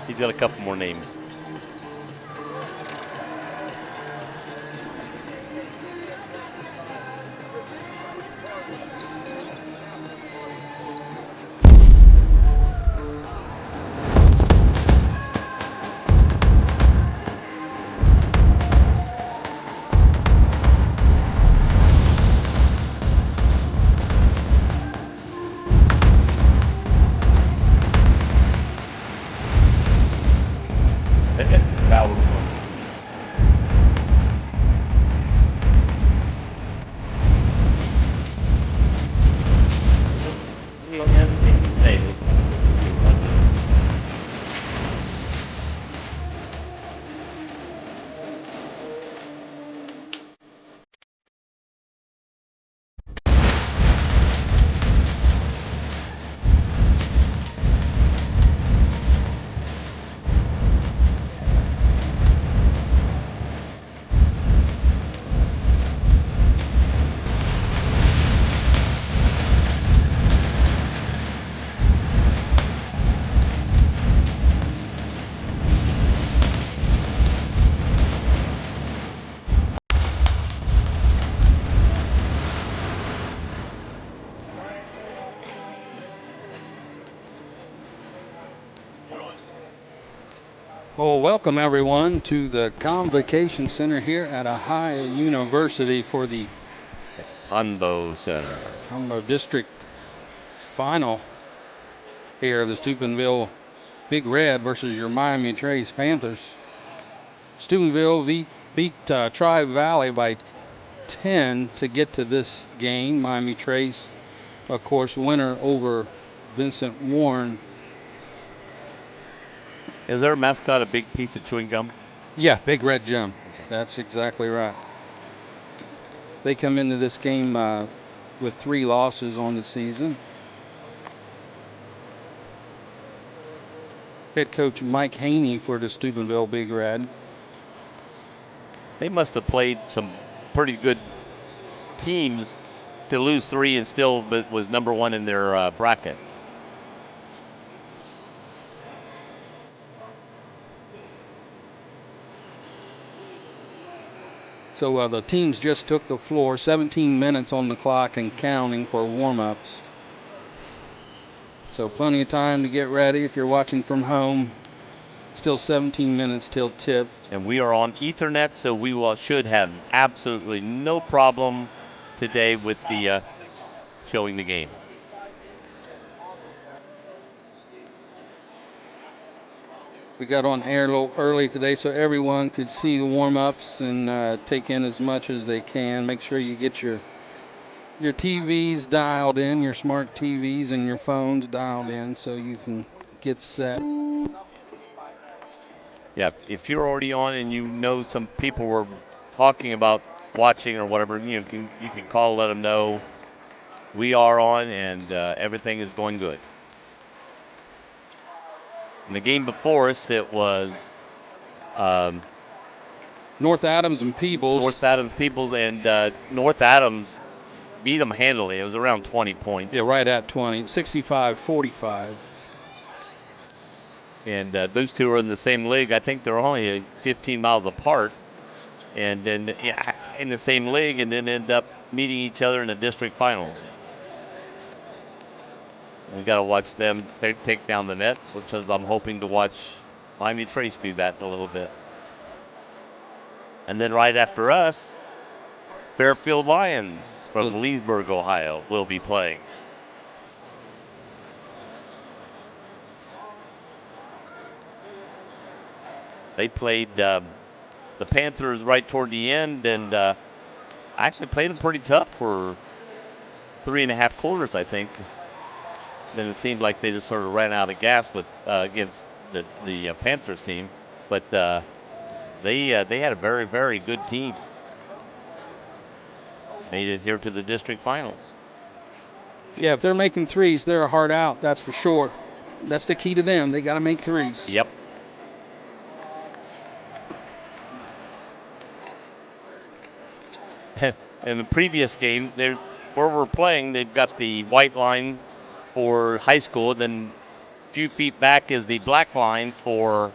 He's got a couple more names. Well, welcome everyone to the Convocation Center here at Ohio University for the Convo Center. Convo District Final here of the Steubenville Big Red versus your Miami Trace Panthers. Steubenville beat Tri-Valley by 10 to get to this game. Miami Trace, of course, winner over Vincent Warren. Is their mascot a big piece of chewing gum? Yeah, Big Red Gem. That's exactly right. They come into this game with 3 losses on the season. Head coach Mike Haney for the Steubenville Big Red. They must have played some pretty good teams to lose 3 and still was number 1 in their bracket. So the teams just took the floor, 17 minutes on the clock and counting for warm-ups. So plenty of time to get ready if you're watching from home. Still 17 minutes till tip. And we are on Ethernet, so we should have absolutely no problem today with the showing the game. We got on air a little early today so everyone could see the warm-ups and take in as much as they can. Make sure you get your TVs dialed in, your smart TVs and your phones dialed in so you can get set. Yeah, if you're already on and you know some people were talking about watching or whatever, you can call, let them know we are on and everything is going good. In the game before us, it was North Adams and Peebles. North Adams beat them handily. It was around 20 points. Yeah, right at 20, 65-45. And those two are in the same league. I think they're only 15 miles apart. And then in the same league and then end up meeting each other in the district finals. We got to watch them take down the net, which is, I'm hoping to watch Miami Trace do that in a little bit. And then right after us, Fairfield Lions from Leesburg, Ohio, will be playing. They played the Panthers right toward the end and actually played them pretty tough for 3.5 quarters, I think. Then it seemed like they just sort of ran out of gas with against the Panthers team, but they had a very, very good team. Made it here to the district finals. Yeah, if they're making threes, they're a hard out, that's for sure. That's the key to them. They got to make threes. Yep. In the previous game, where we're playing, they've got the white line for high school, then few feet back is the black line for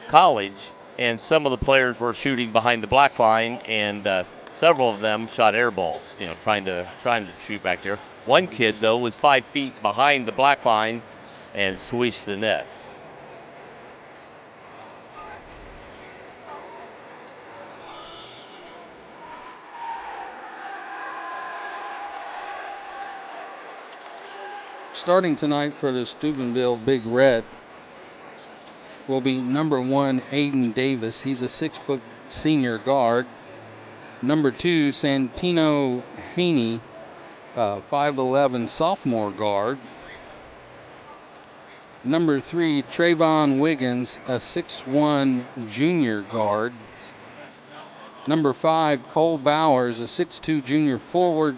college, and some of the players were shooting behind the black line, and several of them shot air balls, trying to shoot back there. One kid though was 5 feet behind the black line and swished the net. Starting tonight for the Steubenville Big Red will be number 1, Aiden Davis. He's a 6-foot senior guard. Number 2, Santino Haney, 5'11" sophomore guard. Number 3, Trayvon Wiggins, a 6'1" junior guard. Number 5, Cole Bowers, a 6'2" junior forward.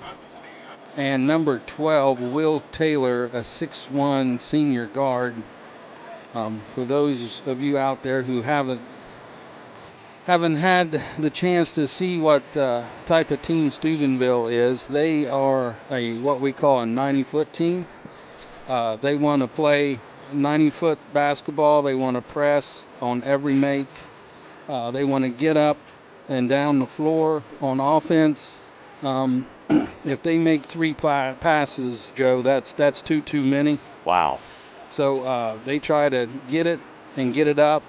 And number 12, Will Taylor, a 6'1" senior guard. For those of you out there who haven't had the chance to see what type of team Steubenville is, they are what we call a 90-foot team. They want to play 90-foot basketball. They want to press on every make. They want to get up and down the floor on offense. If they make 3 passes, Joe, that's too many. Wow. So they try to get it and get it up.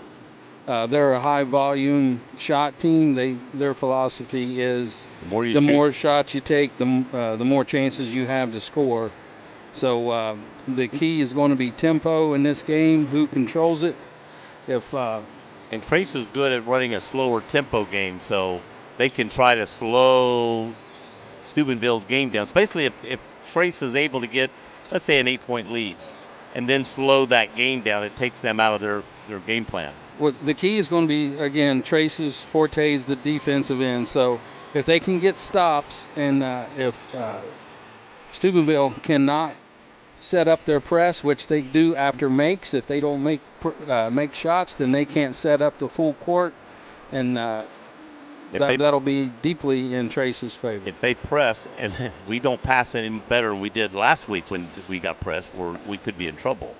They're a high-volume shot team. Their philosophy is the more shots you take, the more chances you have to score. So the key is going to be tempo in this game. Who controls it? And Trace is good at running a slower tempo game, so they can try to slow Steubenville's game down, especially if Trace is able to get, let's say, an 8-point lead, and then slow that game down. It takes them out of their game plan. Well, the key is going to be, again, Trace's forte is the defensive end. So if they can get stops, and if Steubenville cannot set up their press, which they do after makes, if they don't make shots, then they can't set up the full court, and that'll be deeply in Trace's favor. If they press and we don't pass any better than we did last week when we got pressed, we could be in trouble.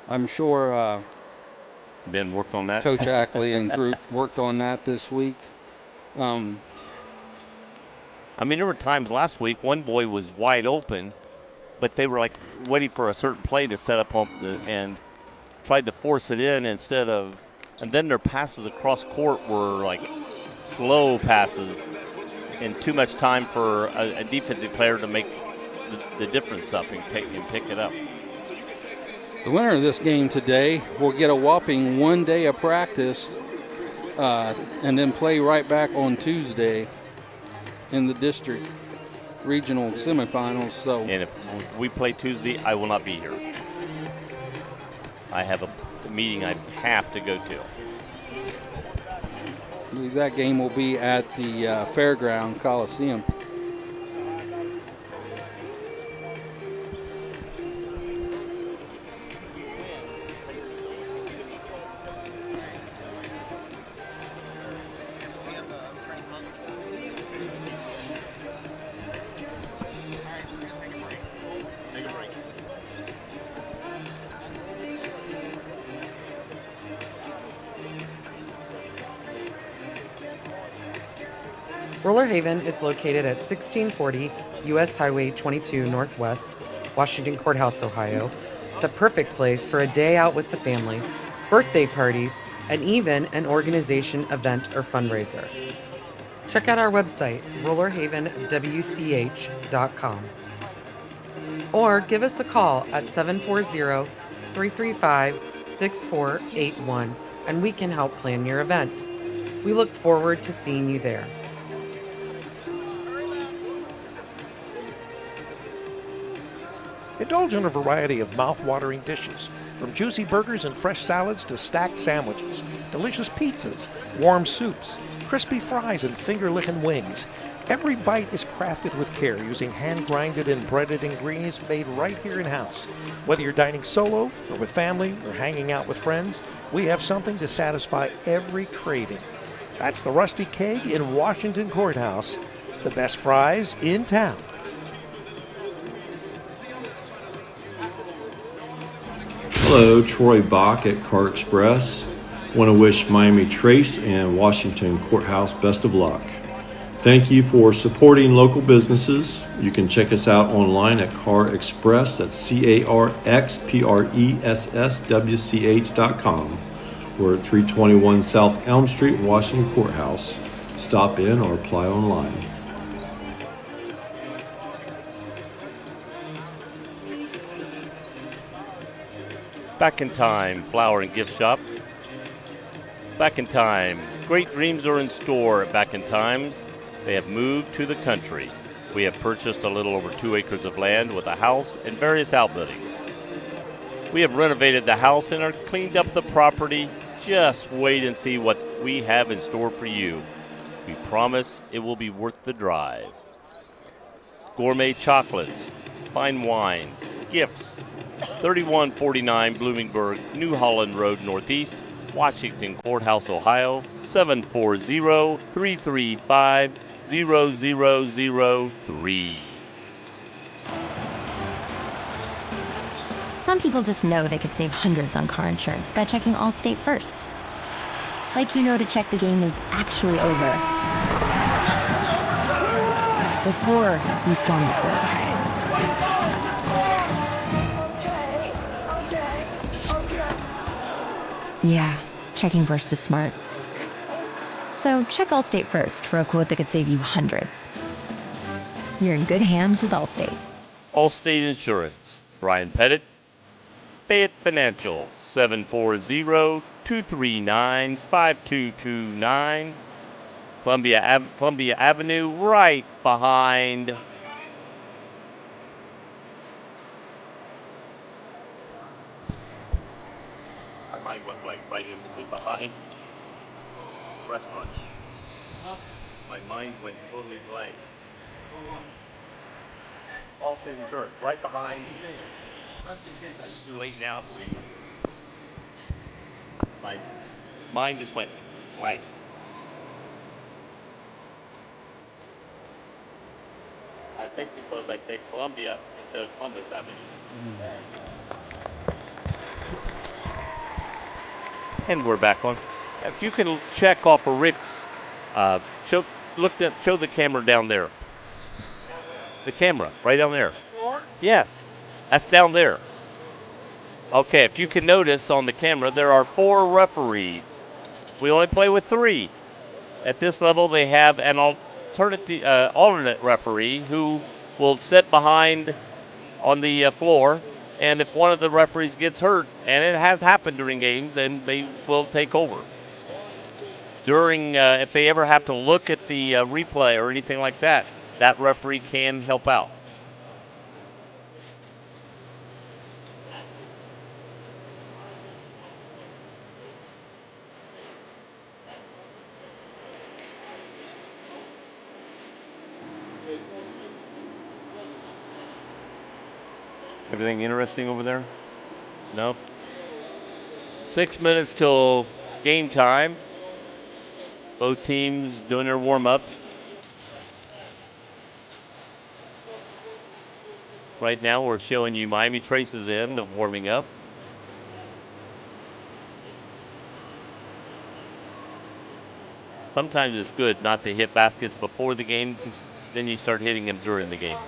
I'm sure Ben worked on that. Coach Ackley and group worked on that this week. I mean, there were times last week one boy was wide open, but they were like waiting for a certain play to set up and tried to force it in instead of. And then their passes across court were like slow passes and too much time for a defensive player to make the difference up and pick it up. The winner of this game today will get a whopping 1 day of practice and then play right back on Tuesday in the district regional semifinals. So, and if we play Tuesday, I will not be here. I have a meeting I have to go to. I believe that game will be at the Fairground Coliseum. Roller Haven is located at 1640 U.S. Highway 22 Northwest, Washington Courthouse, Ohio. The perfect place for a day out with the family, birthday parties, and even an organization event or fundraiser. Check out our website, rollerhavenwch.com. Or give us a call at 740-335-6481 and we can help plan your event. We look forward to seeing you there. Indulge in a variety of mouth-watering dishes, from juicy burgers and fresh salads to stacked sandwiches, delicious pizzas, warm soups, crispy fries, and finger-licking wings. Every bite is crafted with care using hand-grinded and breaded ingredients made right here in-house. Whether you're dining solo or with family or hanging out with friends, we have something to satisfy every craving. That's the Rusty Keg in Washington Courthouse, the best fries in town. Hello, Troy Bach at Car Express. Want to wish Miami Trace and Washington Courthouse best of luck. Thank you for supporting local businesses. You can check us out online at Car Express. That's CarXpressWCH.com. We're at 321 South Elm Street, Washington Courthouse. Stop in or apply online. Back in Time Flower and Gift Shop. Back in Time. Great dreams are in store at Back in Times. They have moved to the country. We have purchased a little over 2 acres of land with a house and various outbuildings. We have renovated the house and are cleaned up the property. Just wait and see what we have in store for you. We promise it will be worth the drive. Gourmet chocolates, fine wines, gifts. 3149 Bloomingburg, New Holland Road Northeast, Washington Courthouse, Ohio, 740-335-0003. Some people just know they could save hundreds on car insurance by checking Allstate first. Like you know to check the game is actually over before you storm the court. Yeah, checking first is smart. So check Allstate first for a quote that could save you hundreds. You're in good hands with Allstate. Allstate Insurance, Brian Pettit, Fayette Financial, 740-239-5229. Columbia Avenue, right behind right behind restaurant. My mind went totally blank. Allstate Insurance, right behind. It's too late now. My mind just went blank. I think because I take Columbia instead of Columbus Avenue. And we're back on. If you can check off of Rick's, show the camera down there. The camera, right down there. Yes, that's down there. Okay, if you can notice on the camera, there are 4 referees. We only play with 3. At this level, they have an alternate referee who will sit behind on the floor. And if one of the referees gets hurt, and it has happened during games, then they will take over. If they ever have to look at the replay or anything like that, that referee can help out. Everything interesting over there? No? 6 minutes till game time. Both teams doing their warm-ups. Right now we're showing you Miami Trace's end of warming up. Sometimes it's good not to hit baskets before the game, then you start hitting them during the game.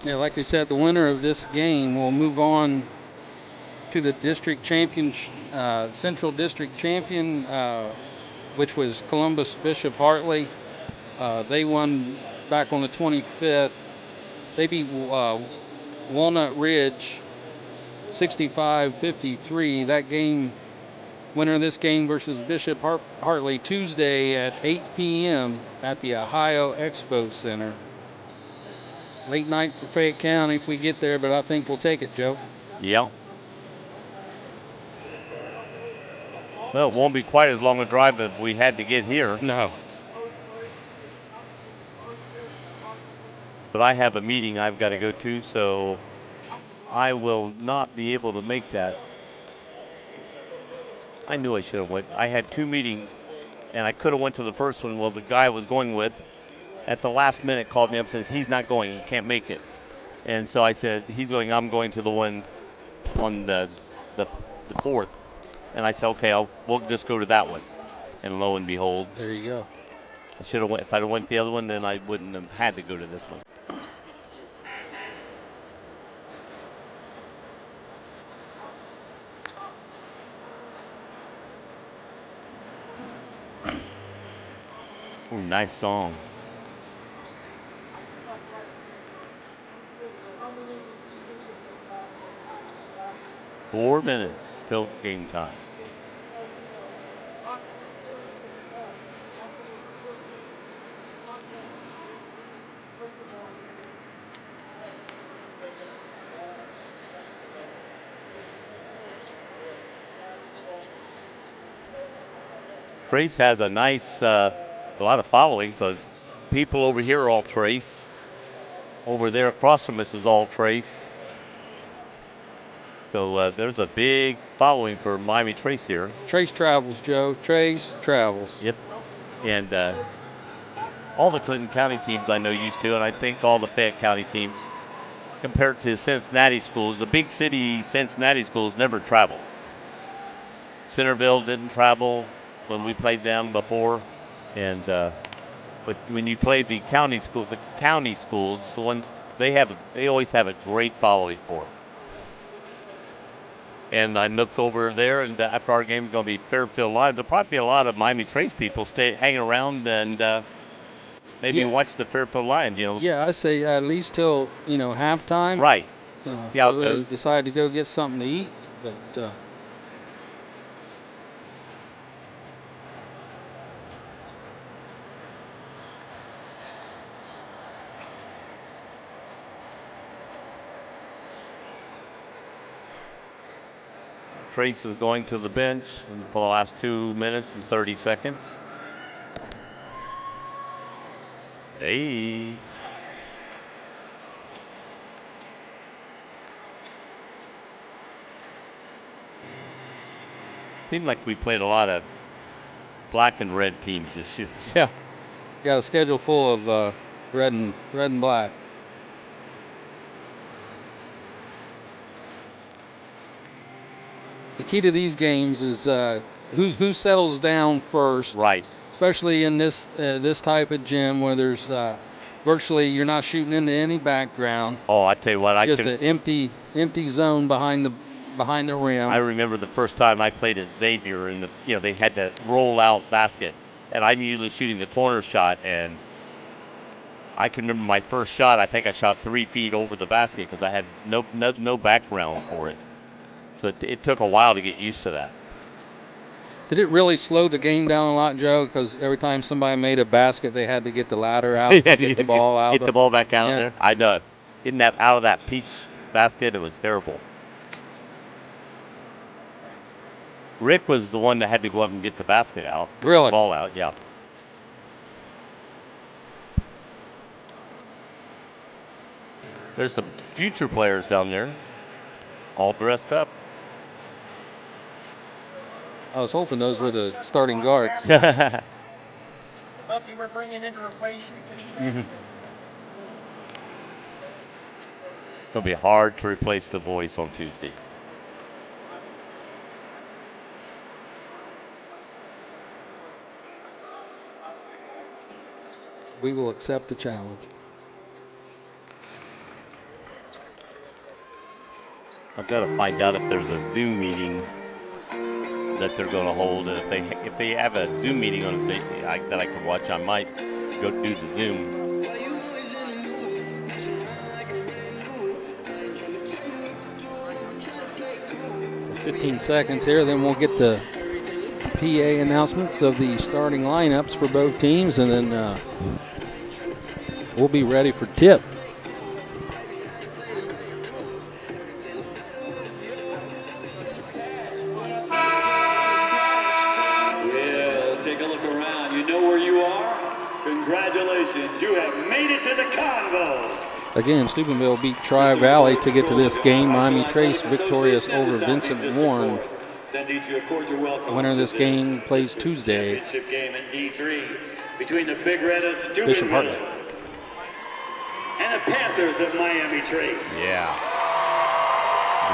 Yeah, like we said, the winner of this game will move on to the district champion, Central District champion, which was Columbus Bishop Hartley. They won back on the 25th. They beat Walnut Ridge 65-53. That game, winner of this game versus Bishop Hartley, Tuesday at 8 p.m. at the Ohio Expo Center. Late night for Fayette County if we get there, but I think we'll take it, Joe. Yeah. Well, it won't be quite as long a drive as we had to get here. No. But I have a meeting I've got to go to, so I will not be able to make that. I knew I should have went. I had 2 meetings, and I could have went to the first one. Well, the guy I was going with at the last minute called me up and says he's not going, he can't make it. And so I said, he's going, I'm going to the one on the 4th. And I said, okay, we'll just go to that one. And lo and behold, There you go. I should have went. If I'd have went the other one, then I wouldn't have had to go to this one. Ooh, nice song. Four minutes till game time. Trace has a nice, a lot of following because people over here are all Trace. Over there across from us is all Trace. So there's a big following for Miami Trace here. Trace travels, Joe. Trace travels. Yep. And all the Clinton County teams I know used to, and I think all the Fayette County teams, compared to Cincinnati schools, the big city Cincinnati schools never travel. Centerville didn't travel when we played them before, and but when you play the county schools, the ones they always have a great following for them. And I looked over there, and after our game is going to be Fairfield Live. There'll probably be a lot of Miami Trace people hanging around and maybe watch the Fairfield Lions. Yeah, I say at least till halftime. Right. Yeah. They decide to go get something to eat, but. Trace is going to the bench for the last 2 minutes and 30 seconds. Hey. Seemed like we played a lot of black and red teams this year. Yeah. Got a schedule full of red and black. The key to these games is who settles down first. Right. Especially in this type of gym where there's virtually you're not shooting into any background. Oh, I tell you what, just an empty zone behind the rim. I remember the first time I played at Xavier, and they had that roll out basket, and I'm usually shooting the corner shot, and I can remember my first shot. I think I shot 3 feet over the basket because I had no background for it. So it took a while to get used to that. Did it really slow the game down a lot, Joe? Because every time somebody made a basket, they had to get the ladder out, get the ball out. Get the ball back out there. I know. Getting that out of that peach basket, it was terrible. Rick was the one that had to go up and get the basket out. Really? The ball out, yeah. There's some future players down there, all dressed up. I was hoping those were the starting guards. We're bringing in a replacement. It'll be hard to replace the voice on Tuesday. We will accept the challenge. I've got to find out if there's a Zoom meeting that they're going to hold. And if they have a Zoom meeting on that I can watch, I might go do the Zoom. 15 seconds here, then we'll get the PA announcements of the starting lineups for both teams, and then we'll be ready for tip. Well, take a look around. You know where you are? Congratulations, you have made it to the Convo. Again, Steubenville beat Tri-Valley to get to this game. Miami Trace victorious over Vincent Warren. The winner of this game plays Tuesday. Between the Big Red of Steubenville Bishop Hartley. and the Panthers of Miami Trace. Yeah.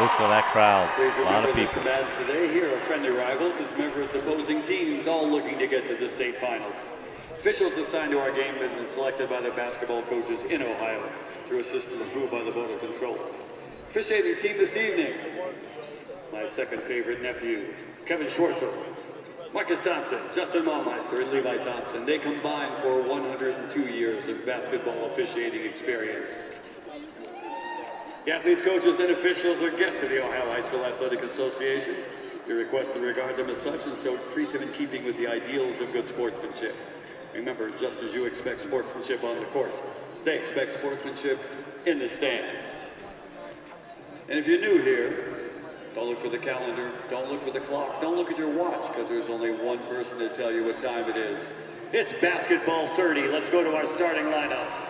Listen to that crowd. Please A lot of remember people. the combatants today here are friendly rivals as members of opposing teams, all looking to get to the state finals. Officials assigned to our game have been selected by the basketball coaches in Ohio through a system approved by the Board of Control. Officiating team this evening, my second favorite nephew, Kevin Schwartzel, Marcus Thompson, Justin Maumeister, and Levi Thompson. They combine for 102 years of basketball officiating experience. The athletes, coaches, and officials are guests of the Ohio High School Athletic Association. You're requested to regard them as such and so treat them in keeping with the ideals of good sportsmanship. Remember, just as you expect sportsmanship on the court, they expect sportsmanship in the stands. And if you're new here, don't look for the calendar, don't look for the clock, don't look at your watch, because there's only one person to tell you what time it is. It's basketball 30. Let's go to our starting lineups.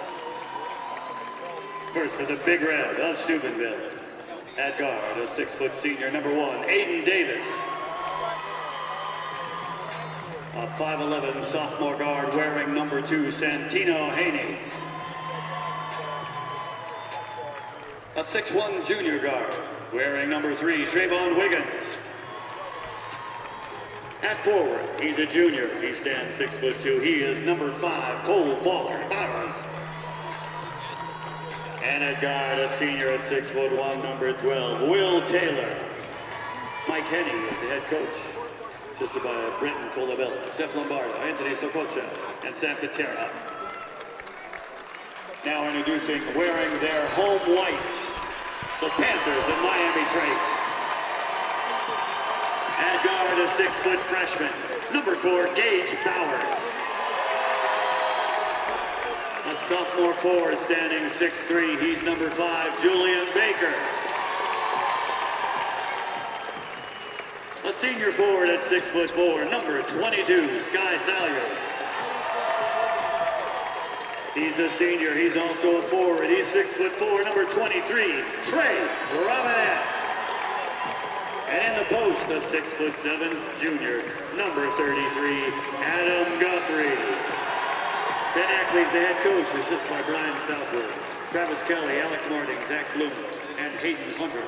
First for the Big Red of Steubenville. At guard, a 6-foot senior, number 1, Aiden Davis. A 5'11" sophomore guard wearing number 2, Santino Haney. A 6'1" junior guard wearing number 3, Trayvon Wiggins. At forward, he's a junior. He stands 6'2". He is number 5, Cole Bowers. And at guard, a senior at 6'1", number 12, Will Taylor. Mike Henney is the head coach, assisted by Brenton Colabella, Jeff Lombardo, Anthony Sokocha, and Sam Patera. Now introducing, wearing their home whites, the Panthers of Miami Trace. At guard, a 6-foot freshman, number 4, Gage Bowers. A sophomore forward standing 6'3", he's number 5, Julian Baker. A senior forward at 6'4", number 22, Sky Salyers. He's a senior, he's also a forward, he's 6'4", number 23, Trey Robinette. And in the post, the 6'7" junior, number 33, Adam Guthrie. Ben Ackley's the head coach, assisted by Brian Southwood, Travis Kelly, Alex Martin, Zach Bloom, and Hayden Hunter.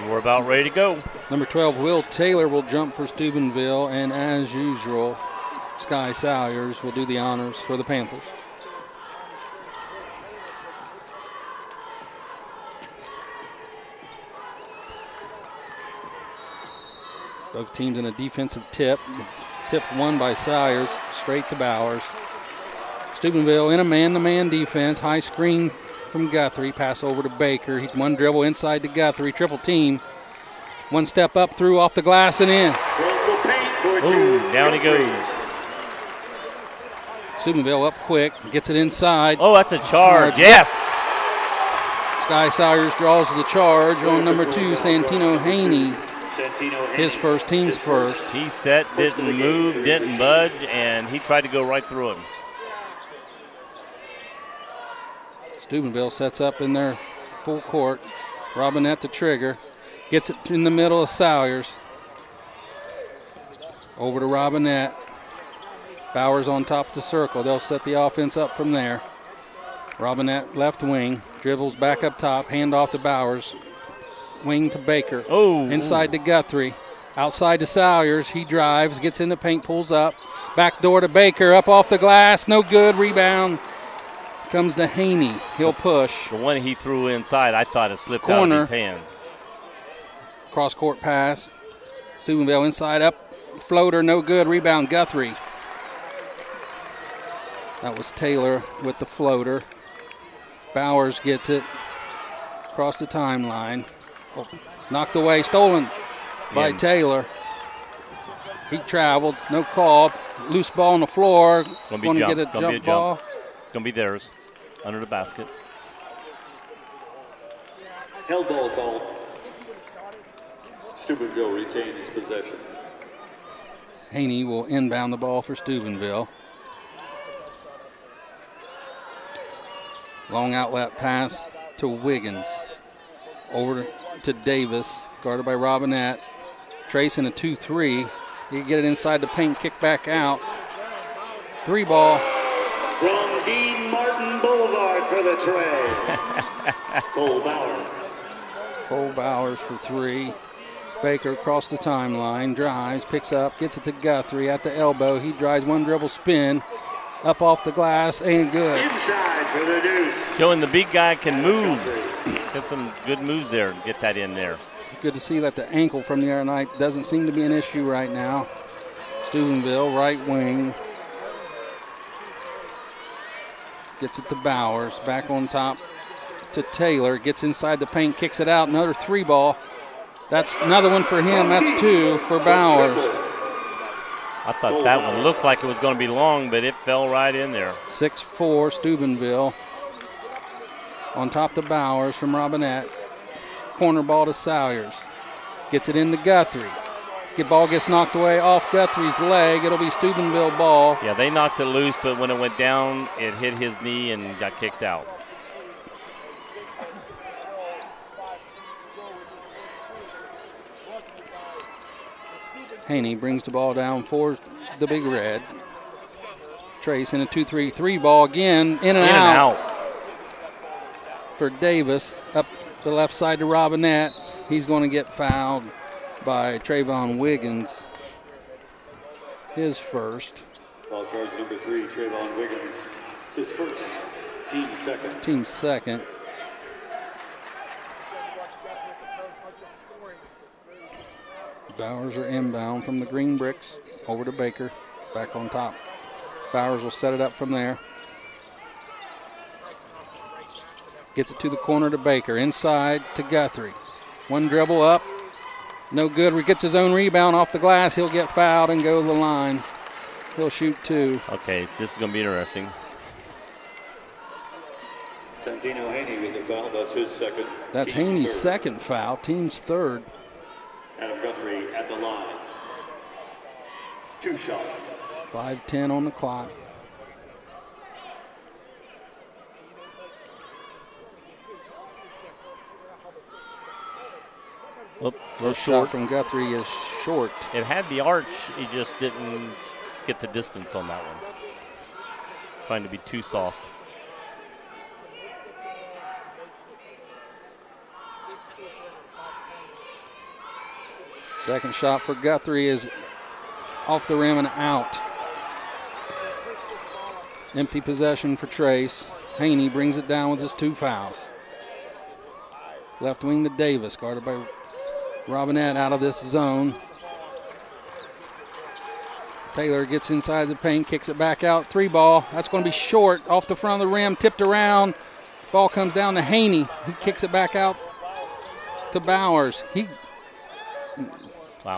We're about ready to go. Number 12, Will Taylor will jump for Steubenville, and as usual, Sky Salyers will do the honors for the Panthers. Both teams in a defensive tip. Tip won by Salyers, straight to Bowers. Steubenville in a man-to-man defense, high screen from Guthrie, pass over to Baker. He's one dribble inside to Guthrie, triple team. One step up, through off the glass and in. Ooh, down he goes. Steubenville up quick, gets it inside. Oh, that's a charge, yes. Sky Salyers draws the charge on number 2, Santino Haney. His first, team's first. He set, didn't move, didn't budge, and he tried to go right through him. Steubenville sets up in their full court. Robinette to trigger. Gets it in the middle of Salyers. Over to Robinette. Bowers on top of the circle. They'll set the offense up from there. Robinette left wing. Dribbles back up top. Hand off to Bowers. Wing to Baker. Oh. Inside to Guthrie. Outside to Salyers. He drives. Gets in the paint. Pulls up. Back door to Baker. Up off the glass. No good. Rebound. Comes to Haney. He'll push. The one he threw inside, I thought it slipped Corner. out of his hands. Cross-court pass. Steubenville inside up. Floater, no good. Rebound, Guthrie. That was Taylor with the floater. Bowers gets it across the timeline. Oh, knocked away, stolen by Taylor. He traveled, no call. Loose ball on the floor. Going to get a jump ball. It's going to be theirs, under the basket. Held ball called. Steubenville retains possession. Haney will inbound the ball for Steubenville. Long outlet pass to Wiggins. Over to Davis, guarded by Robinette. Trace in a 2-3. He can get it inside the paint, kick back out. 3 ball. From Dean Martin Boulevard for the tray. Cole Bowers. Cole Bowers for 3. Baker across the timeline, drives, picks up, gets it to Guthrie at the elbow. He drives 1 dribble spin, up off the glass, ain't good. Inside for the deuce. Showing the big guy can move. Got some good moves there to get that in there. Good to see that the ankle from the other night doesn't seem to be an issue right now. Steubenville, right wing. Gets it to Bowers, back on top to Taylor. Gets inside the paint, kicks it out. Another 3 ball. That's another one for him. That's 2 for Bowers. I thought that one looked like it was going to be long, but it fell right in there. 6-4 Steubenville. On top to Bowers from Robinette. Corner ball to Salyers. Gets it into Guthrie. Ball gets knocked away off Guthrie's leg. It'll be Steubenville ball. Yeah, they knocked it loose, but when it went down, it hit his knee and got kicked out. Haney brings the ball down for the Big Red. Trace in a 2-3 ball again. In and out for Davis. Up the left side to Robinette. He's going to get fouled by Trayvon Wiggins. His first. Foul charge number 3, Trayvon Wiggins. It's his first. Team second. Team second. Bowers are inbound from the green bricks. Over to Baker. Back on top. Bowers will set it up from there. Gets it to the corner to Baker. Inside to Guthrie. 1 dribble up. No good. He gets his own rebound off the glass. He'll get fouled and go to the line. He'll shoot 2. Okay, this is going to be interesting. Santino Haney with the foul. That's his second. That's Team's Haney's third. second foul. Team's third. Adam Guthrie at the line. 2 shots. 5:10 on the clock. Oop, a little Shot short. from Guthrie is short. It had the arch. He just didn't get the distance on that one. Trying to be too soft. Second shot for Guthrie is off the rim and out. Empty possession for Trace. Haney brings it down with his 2 fouls. Left wing to Davis, guarded by Robinette out of this zone. Taylor gets inside the paint, kicks it back out. 3 ball. That's going to be short off the front of the rim, tipped around. Ball comes down to Haney. He kicks it back out to Bowers. He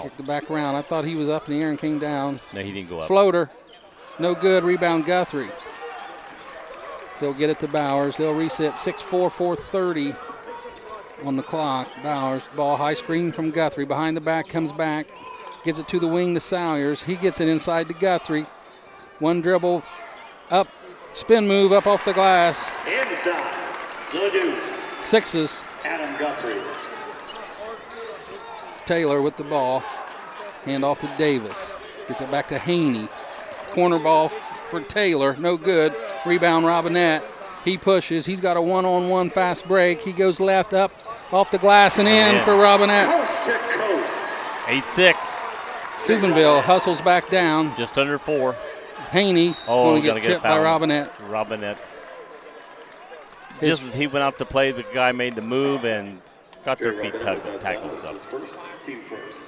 kicked it back around. I thought he was up in the air and came down. No, he didn't go up. Floater. No good. Rebound Guthrie. They'll get it to Bowers. They'll reset 6-4, 4:30 on the clock. Bowers, ball high screen from Guthrie. Behind the back, comes back. Gets it to the wing to Salyers. He gets it inside to Guthrie. 1 dribble up. Spin move up off the glass. Inside. The deuce. 6s. Adam Guthrie. Taylor with the ball. Hand off to Davis. Gets it back to Haney. Corner ball for Taylor. No good. Rebound Robinette. He pushes. He's got a 1-on-1 fast break. He goes left up off the glass and in for Robinette. Coast to coast. 8-6. Steubenville hustles back down. Just under 4. Haney going to get tipped by fouled. Robinette. Robinette. Just as he went out to play, the guy made the move and got their feet tackled up. His first. Team first.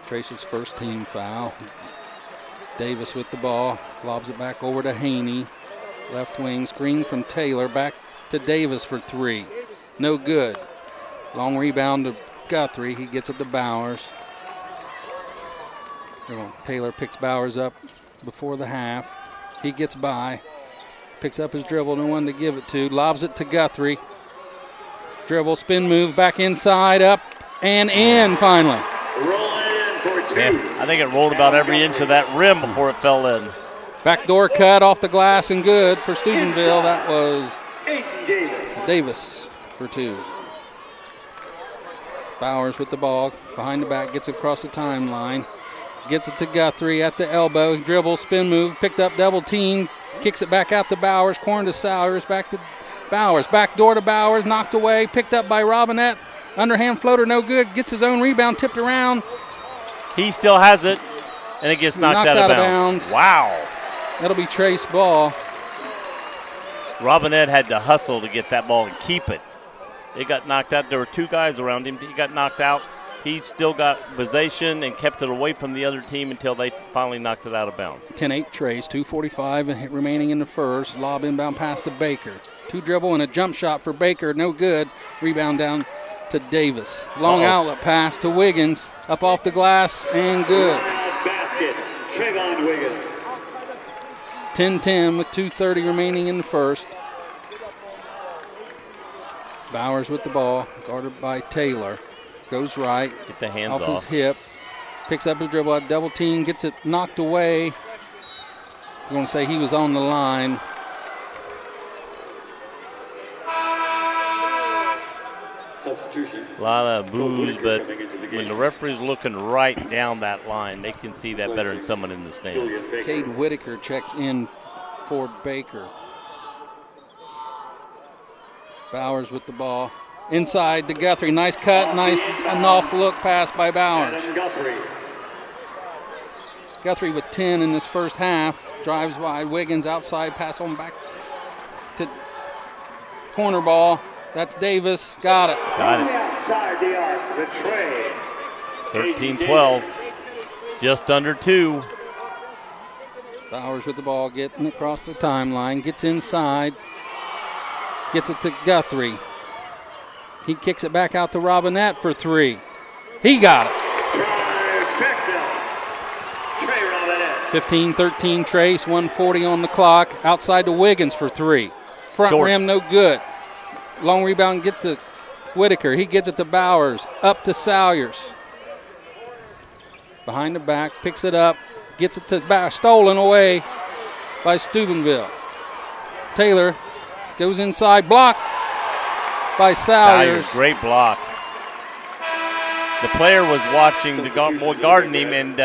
Trace's first team foul. Davis with the ball. Lobs it back over to Haney. Left wing screen from Taylor. Back to Davis for 3. No good. Long rebound to Guthrie. He gets it to Bowers. Taylor picks Bowers up before the half. He gets by, picks up his dribble, no one to give it to, lobs it to Guthrie. Dribble, spin move, back inside, up and in finally. Rolling in for 2. Yeah, I think it rolled about every inch of that rim before it fell in. Backdoor cut off the glass and good for Steubenville. That was Aiden Davis. Davis for 2. Bowers with the ball, behind the back, gets across the timeline. Gets it to Guthrie at the elbow. Dribble, spin move, picked up, double team. Kicks it back out to Bowers, corner to Salyers, back to Bowers. Back door to Bowers, knocked away, picked up by Robinette. Underhand floater, no good. Gets his own rebound, tipped around. He still has it, and it gets knocked out of bounds. Wow. That'll be Trace ball. Robinette had to hustle to get that ball and keep it. It got knocked out. There were 2 guys around him. He got knocked out. He still got possession and kept it away from the other team until they finally knocked it out of bounds. 10-8 Trace, 2:45 remaining in the first. Lob inbound pass to Baker. 2 dribble and a jump shot for Baker, no good. Rebound down to Davis. Long outlet pass to Wiggins, up off the glass and good. Basket, Trayvon Wiggins. 10-10 with 2:30 remaining in the first. Bowers with the ball, guarded by Taylor. Goes right. Get the hands off off his hip. Picks up his dribble, double team, gets it knocked away. I'm going to say he was on the line. Substitution. A lot of boos, but when the referee's looking right down that line, they can see that better than someone in the stands. Cade Whitaker checks in for Baker. Bowers with the ball. Inside to Guthrie. Nice cut. Nice an off look pass by Bowers. Guthrie with 10 in this first half. Drives wide. Wiggins outside. Pass on back to corner ball. That's Davis. Got it. Got it. Outside the arc, the tray. 13-12. Just under 2. Bowers with the ball. Getting across the timeline. Gets inside. Gets it to Guthrie. He kicks it back out to Robinette for 3. He got it. 15-13 Trace, 1:40 on the clock. Outside to Wiggins for 3. Front Short. rim, no good. Long rebound, get to Whitaker. He gets it to Bowers. Up to Salyers. Behind the back, picks it up. Gets it to Bowers. Stolen away by Steubenville. Taylor goes inside. Blocked by Salyers. Great block. The player was watching the boy guarding him, and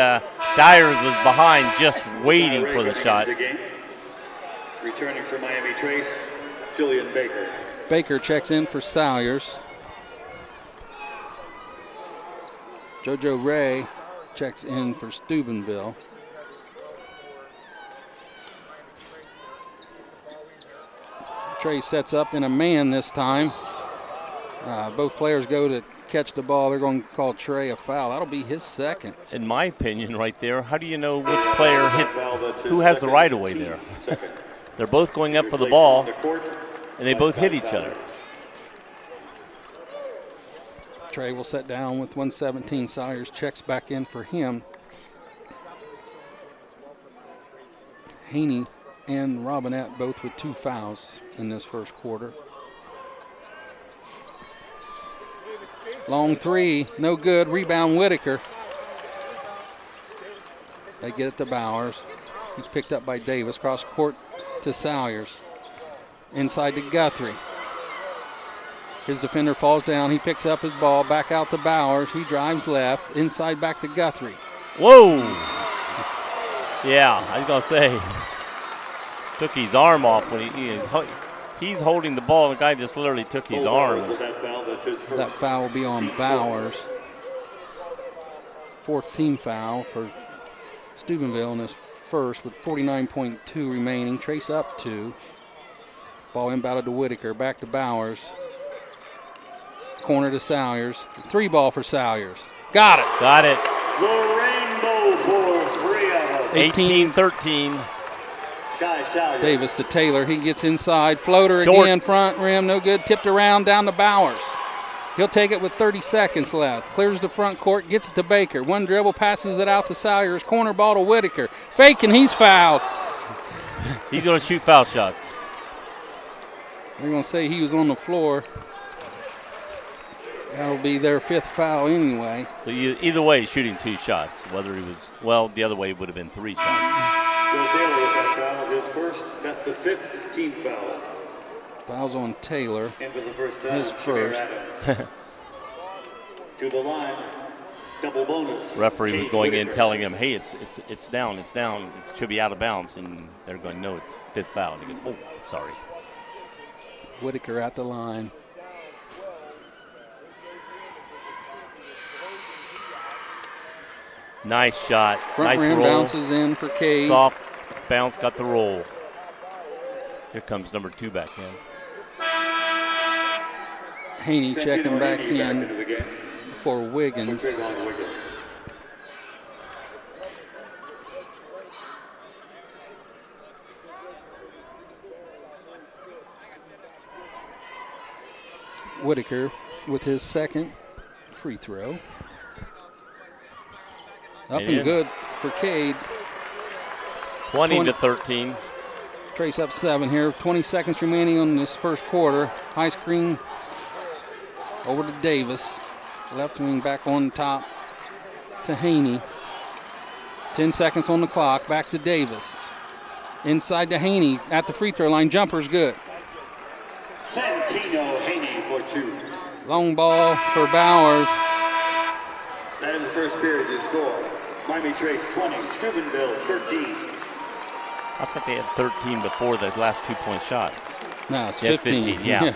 Salyers was behind just waiting for the shot. Returning for Miami Trace, Jillian Baker. Baker checks in for Salyers. JoJo Ray checks in for Steubenville. Trace sets up in a man this time. Both players go to catch the ball. They're going to call Trey a foul. That'll be his second. In my opinion, right there, how do you know which player hit, who has the right of way there? They're both going up for the ball, and they both hit each other. Trey will set down with 117. Salyers checks back in for him. Haney and Robinette both with 2 fouls in this first quarter. Long 3, no good. Rebound Whitaker. They get it to Bowers. He's picked up by Davis. Cross court to Salyers. Inside to Guthrie. His defender falls down. He picks up his ball. Back out to Bowers. He drives left. Inside back to Guthrie. Whoa! Yeah, I was going to say, took his arm off when he's holding the ball, and the guy just literally took his arm. That foul will be on Bowers. 4th team foul for Steubenville in this first with 49.2 remaining. Trace up 2. Ball inbounded to Whitaker. Back to Bowers. Corner to Salyers. 3 ball for Salyers. Got it. Got it. The rainbow for 3 of them. 18-13. Sky Salyers. Davis to Taylor. He gets inside. Floater Short. again. Front rim. No good. Tipped around down to Bowers. He'll take it with 30 seconds left. Clears the front court, gets it to Baker. One dribble, passes it out to Salyers. Corner ball to Whitaker. Fake, and he's fouled. He's going to shoot foul shots. They're going to say he was on the floor. That'll be their 5th foul anyway. So either way, he's shooting 2 shots. Whether he was, well, the other way would have been 3 shots. So Taylor with that foul, his first. That's the 5th team foul. Fouls on Taylor. And for the first time, His first. Athens. To the line, double bonus. Referee was Kate going in Whitaker. telling him, hey, it's down. It should be out of bounds. And they're going, no, it's 5th foul. And he goes, oh, sorry. Whitaker at the line. Nice shot. Front nice rim roll. bounces in for Cade. Soft bounce, got the roll. Here comes number 2 back in. Haney Santino checking back Haney in into the game. for Wiggins. Trayvon Wiggins. Whitaker with his 2nd free throw. Up and in. good for Cade. 20 to 13. Trace up 7 here. 20 seconds remaining on this first quarter. High screen over to Davis. Left wing back on top to Haney. 10 seconds on the clock. Back to Davis. Inside to Haney at the free throw line. Jumper's good. Santino Haney for 2. Long ball for Bowers. That in the first period, your score. Miami Trace 20, Steubenville 13. I thought they had 13 before the last 2-point shot. No, it's Yeah, it's 15. yeah.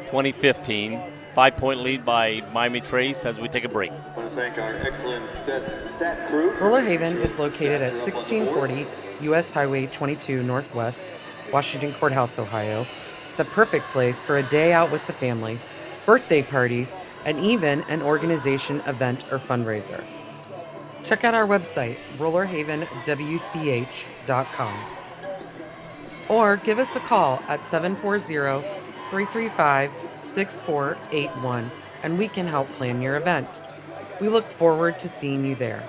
20-15. 5-point lead by Miami Trace as we take a break. I want to thank our excellent stat crew. Roller Haven is located at 1640 U.S. Highway 22 Northwest, Washington Courthouse, Ohio. The perfect place for a day out with the family, birthday parties, and even an organization, event, or fundraiser. Check out our website, rollerhavenwch.com. Or give us a call at 740-335-6481, and we can help plan your event. We look forward to seeing you there.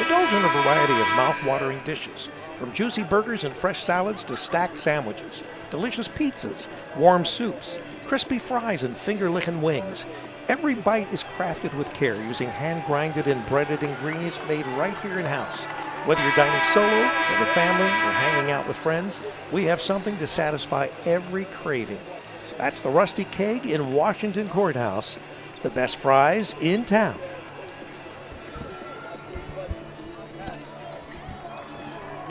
Indulge in a variety of mouth-watering dishes, from juicy burgers and fresh salads to stacked sandwiches, delicious pizzas, warm soups, crispy fries, and finger-licking wings. Every bite is crafted with care using hand-grinded and breaded ingredients made right here in-house. Whether you're dining solo, with a family, or hanging out with friends, we have something to satisfy every craving. That's the Rusty Keg in Washington Courthouse, the best fries in town.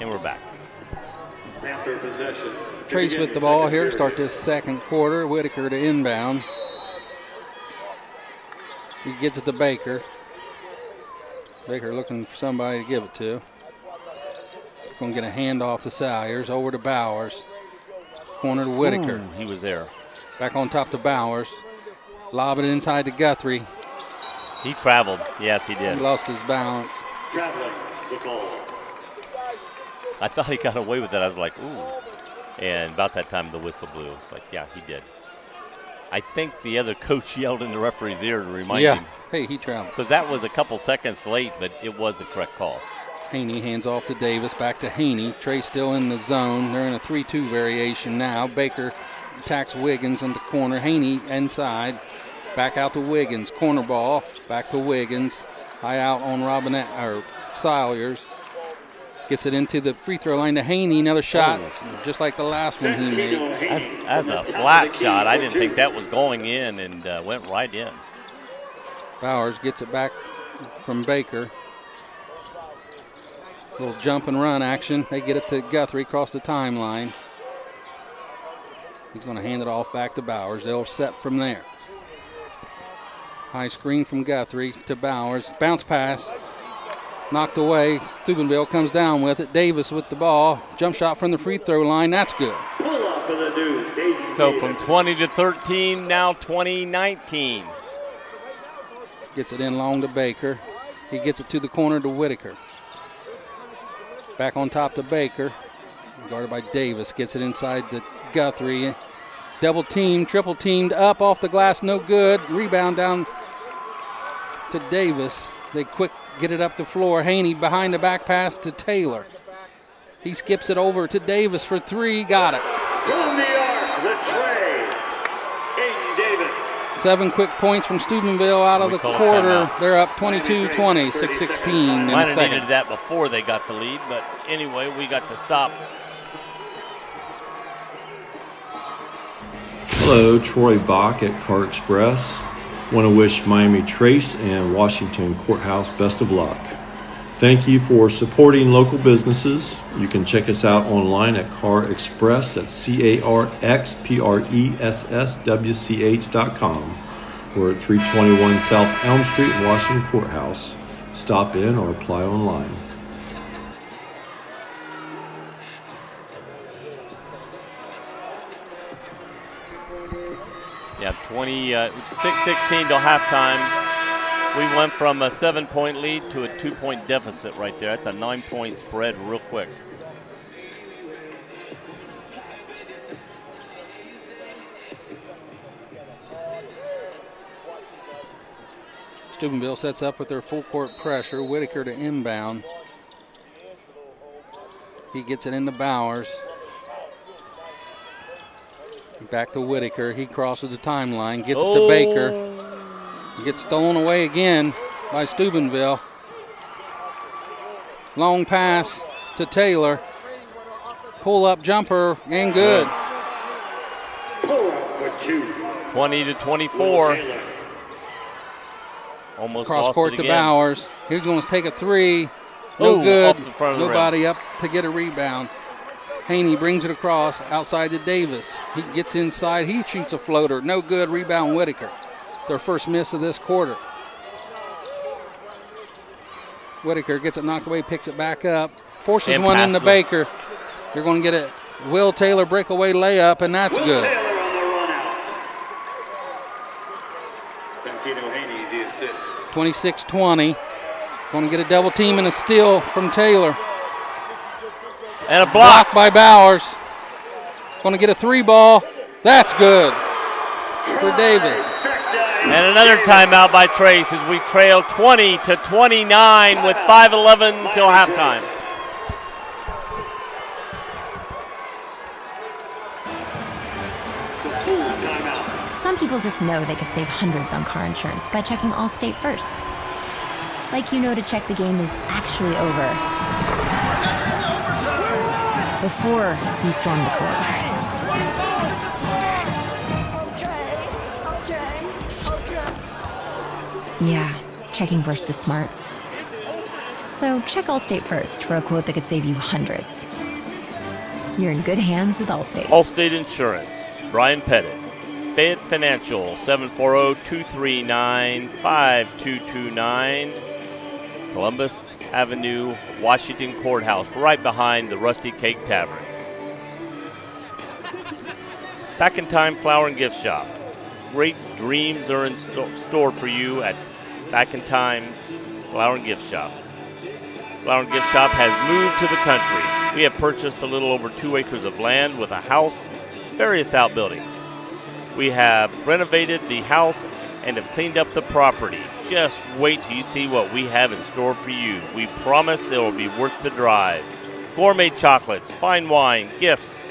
And we're back. Panther possession. Trace with the ball here to start this second quarter. Whitaker to inbound. He gets it to Baker. Baker looking for somebody to give it to. He's going to get a handoff to Salyers. Over to Bowers. Corner to Whitaker. Ooh, he was there. Back on top to Bowers. Lob it inside to Guthrie. He traveled. Yes, he He did. lost his balance. Traveling the call. I thought he got away with that. I was like, ooh. And about that time, the whistle blew. It's like, yeah, he did. I think the other coach yelled in the referee's ear to remind him. Hey, he traveled. Because that was a couple seconds late, but it was the correct call. Haney hands off to Davis, back to Haney. Trey still in the zone. They're in a 3-2 variation now. Baker attacks Wiggins in the corner. Haney inside, back out to Wiggins. Corner ball, back to Wiggins. High out on Salyers. Gets it into the free throw line to Haney. Another shot, just like the last one he made. As a flat shot, I didn't think that was going in and went right in. Bowers gets it back from Baker. Little jump and run action. They get it to Guthrie across the timeline. He's going to hand it off back to Bowers. They'll set from there. High screen from Guthrie to Bowers. Bounce pass. Knocked away. Steubenville comes down with it. Davis with the ball. Jump shot from the free throw line. That's good. Pull up for the Deuce. So from 20 to 13, now 20-19. Gets it in long to Baker. He gets it to the corner to Whitaker. Back on top to Baker. Guarded by Davis. Gets it inside to Guthrie. Double teamed, triple teamed, up off the glass, no good. Rebound down to Davis. They quick get it up the floor. Haney behind the back pass to Taylor. He skips it over to Davis for three. Got it. From the arc, the tray, Hayden Davis. 7 quick points from Steubenville out of the quarter. They're up 22-20, 6:16 in the Might have second. needed that before they got the lead, but anyway, we got to stop. Hello, Troy Bach at Car Express. Want to wish Miami Trace and Washington Courthouse best of luck. Thank you for supporting local businesses. You can check us out online at Car Express, that's CarXpressWCH.com. We're at 321 South Elm Street, Washington Courthouse. Stop in or apply online. Yeah, 6:16 till halftime. We went from a 7-point lead to a 2-point deficit right there. That's a 9-point spread real quick. Steubenville sets up with their full court pressure. Whitaker to inbound. He gets it into Bowers. Back to Whitaker. He crosses the timeline, gets it to Baker. He gets stolen away again by Steubenville. Long pass to Taylor. Pull up jumper and good. Pull up for two. 20-24. Almost Cross lost court it to again. Bowers. He's going to take a three. No good. Off the front of the rim. Nobody up to get a rebound. Haney brings it across outside to Davis. He gets inside. He shoots a floater. No good. Rebound Whitaker. Their first miss of this quarter. Whitaker gets it knocked away, picks it back up. Forces And one into passes. Baker. They're going to get it. Will Taylor breakaway layup, and that's Will good. Taylor on the run out. Santino Haney, the assist. 26-20. Going to get a double team and a steal from Taylor. And a block. Blocked by Bowers. Going to get a three ball. That's good for Davis. And another timeout by Trace as we trail 20-29 with 5:11 till halftime. The full timeout. Some people just know they could save hundreds on car insurance by checking Allstate first. Like you know to check the game is actually over before you storm the court. Yeah, checking first is smart. So check Allstate first for a quote that could save you hundreds. You're in good hands with Allstate. Allstate Insurance, Brian Pettit. Fayette Financial, 740-239-5229. Columbus Avenue, Washington Courthouse, right behind the Rusty Cake Tavern. Back in Time Flower and Gift Shop. Great dreams are in store for you at Back in Time Flower and Gift Shop. Flower and Gift Shop has moved to the country. We have purchased a little over 2 acres of land with a house, various outbuildings. We have renovated the house and have cleaned up the property. Just wait till you see what we have in store for you. We promise it will be worth the drive. Gourmet chocolates, fine wine, gifts.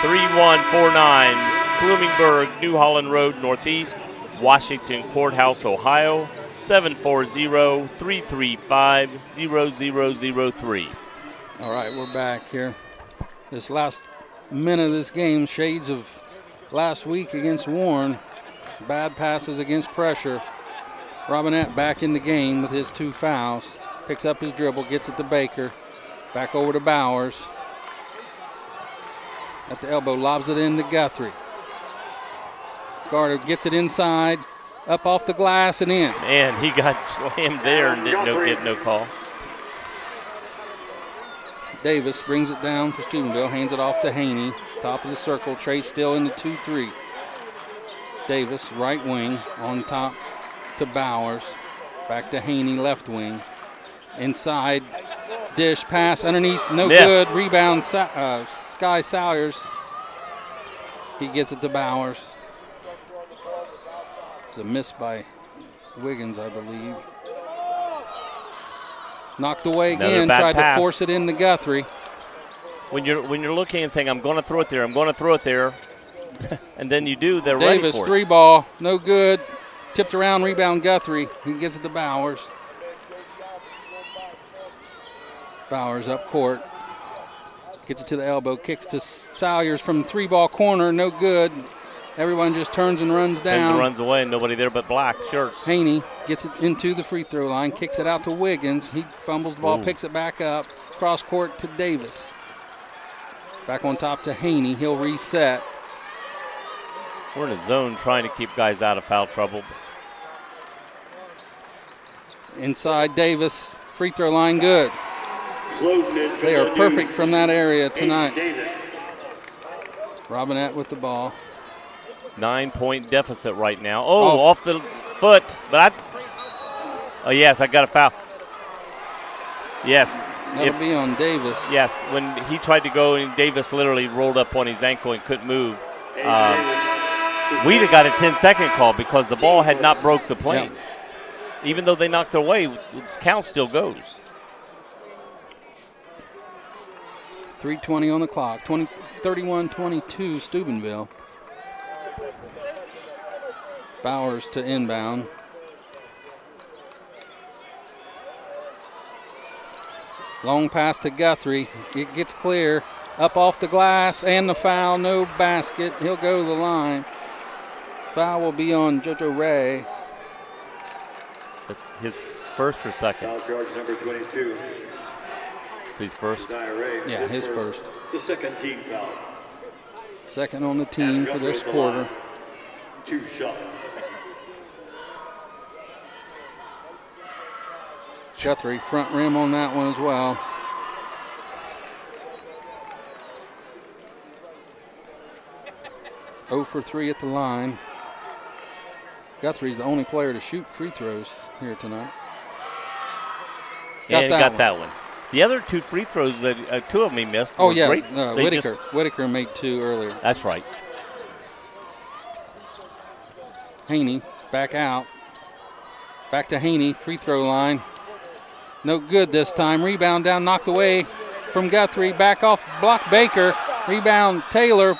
3149 Bloomingburg, New Holland Road, Northeast, Washington Courthouse, Ohio, 740-335-0003. All right, we're back here. This last minute of this game, shades of last week against Warren. Bad passes against pressure. Robinette back in the game with his 2 fouls. Picks up his dribble, gets it to Baker. Back over to Bowers. At the elbow, lobs it into Guthrie. Carter gets it inside, up off the glass and in. Man, he got slammed there and didn't get no call. Davis brings it down for Steubenville, hands it off to Haney. Top of the circle, Trace still in the 2-3. Davis, right wing, on top to Bowers. Back to Haney, left wing. Inside, Dish pass underneath, no Missed. good. Rebound, Sky Salyers. He gets it to Bowers. It's a miss by Wiggins, I believe. Knocked away Another again, bad tried pass. to force it into Guthrie. When you're looking and saying, I'm going to throw it there, I'm going to throw it there, and then you do, they're ready Davis, for it. 3 ball, no good. Tipped around, rebound Guthrie. He gets it to Bowers. Bowers up court. Gets it to the elbow, kicks to Salyers from 3-ball corner, no good. Everyone just turns and runs down. And runs away, nobody there but black shirts. Haney gets it into the free throw line, kicks it out to Wiggins. He fumbles the ball, picks it back up, cross court to Davis. Back on top to Haney. He'll reset. We're in a zone trying to keep guys out of foul trouble. Inside Davis, free throw line good. They are perfect from that area tonight. Robinette with the ball. 9-point deficit right now. Oh, off the foot. But oh, yes, I got a foul. Yes. That'll be on Davis. Yes, when he tried to go and Davis literally rolled up on his ankle and couldn't move. We'd have got a 10-second call because the ball had not broke the plane. Yep. Even though they knocked it away, its count still goes. 3:20 on the clock. 31-22 Steubenville. Bowers to inbound. Long pass to Guthrie. It gets clear. Up off the glass and the foul. No basket. He'll go to the line. Foul will be on Jojo Ray. His first or second? Foul charge number 22. So he's first? Yeah, his first. It's a second team foul. Second on the team for this quarter. 2 shots. Guthrie, front rim on that one as well. Oh for 3 at the line. Guthrie's the only player to shoot free throws here tonight. And he got that one. The other 2 free throws that 2 of them he missed. Oh, were yeah, great. Whitaker. Whitaker made 2 earlier. That's right. Haney back out. Back to Haney, free throw line. No good this time. Rebound down, knocked away from Guthrie. Back off, block Baker. Rebound Taylor,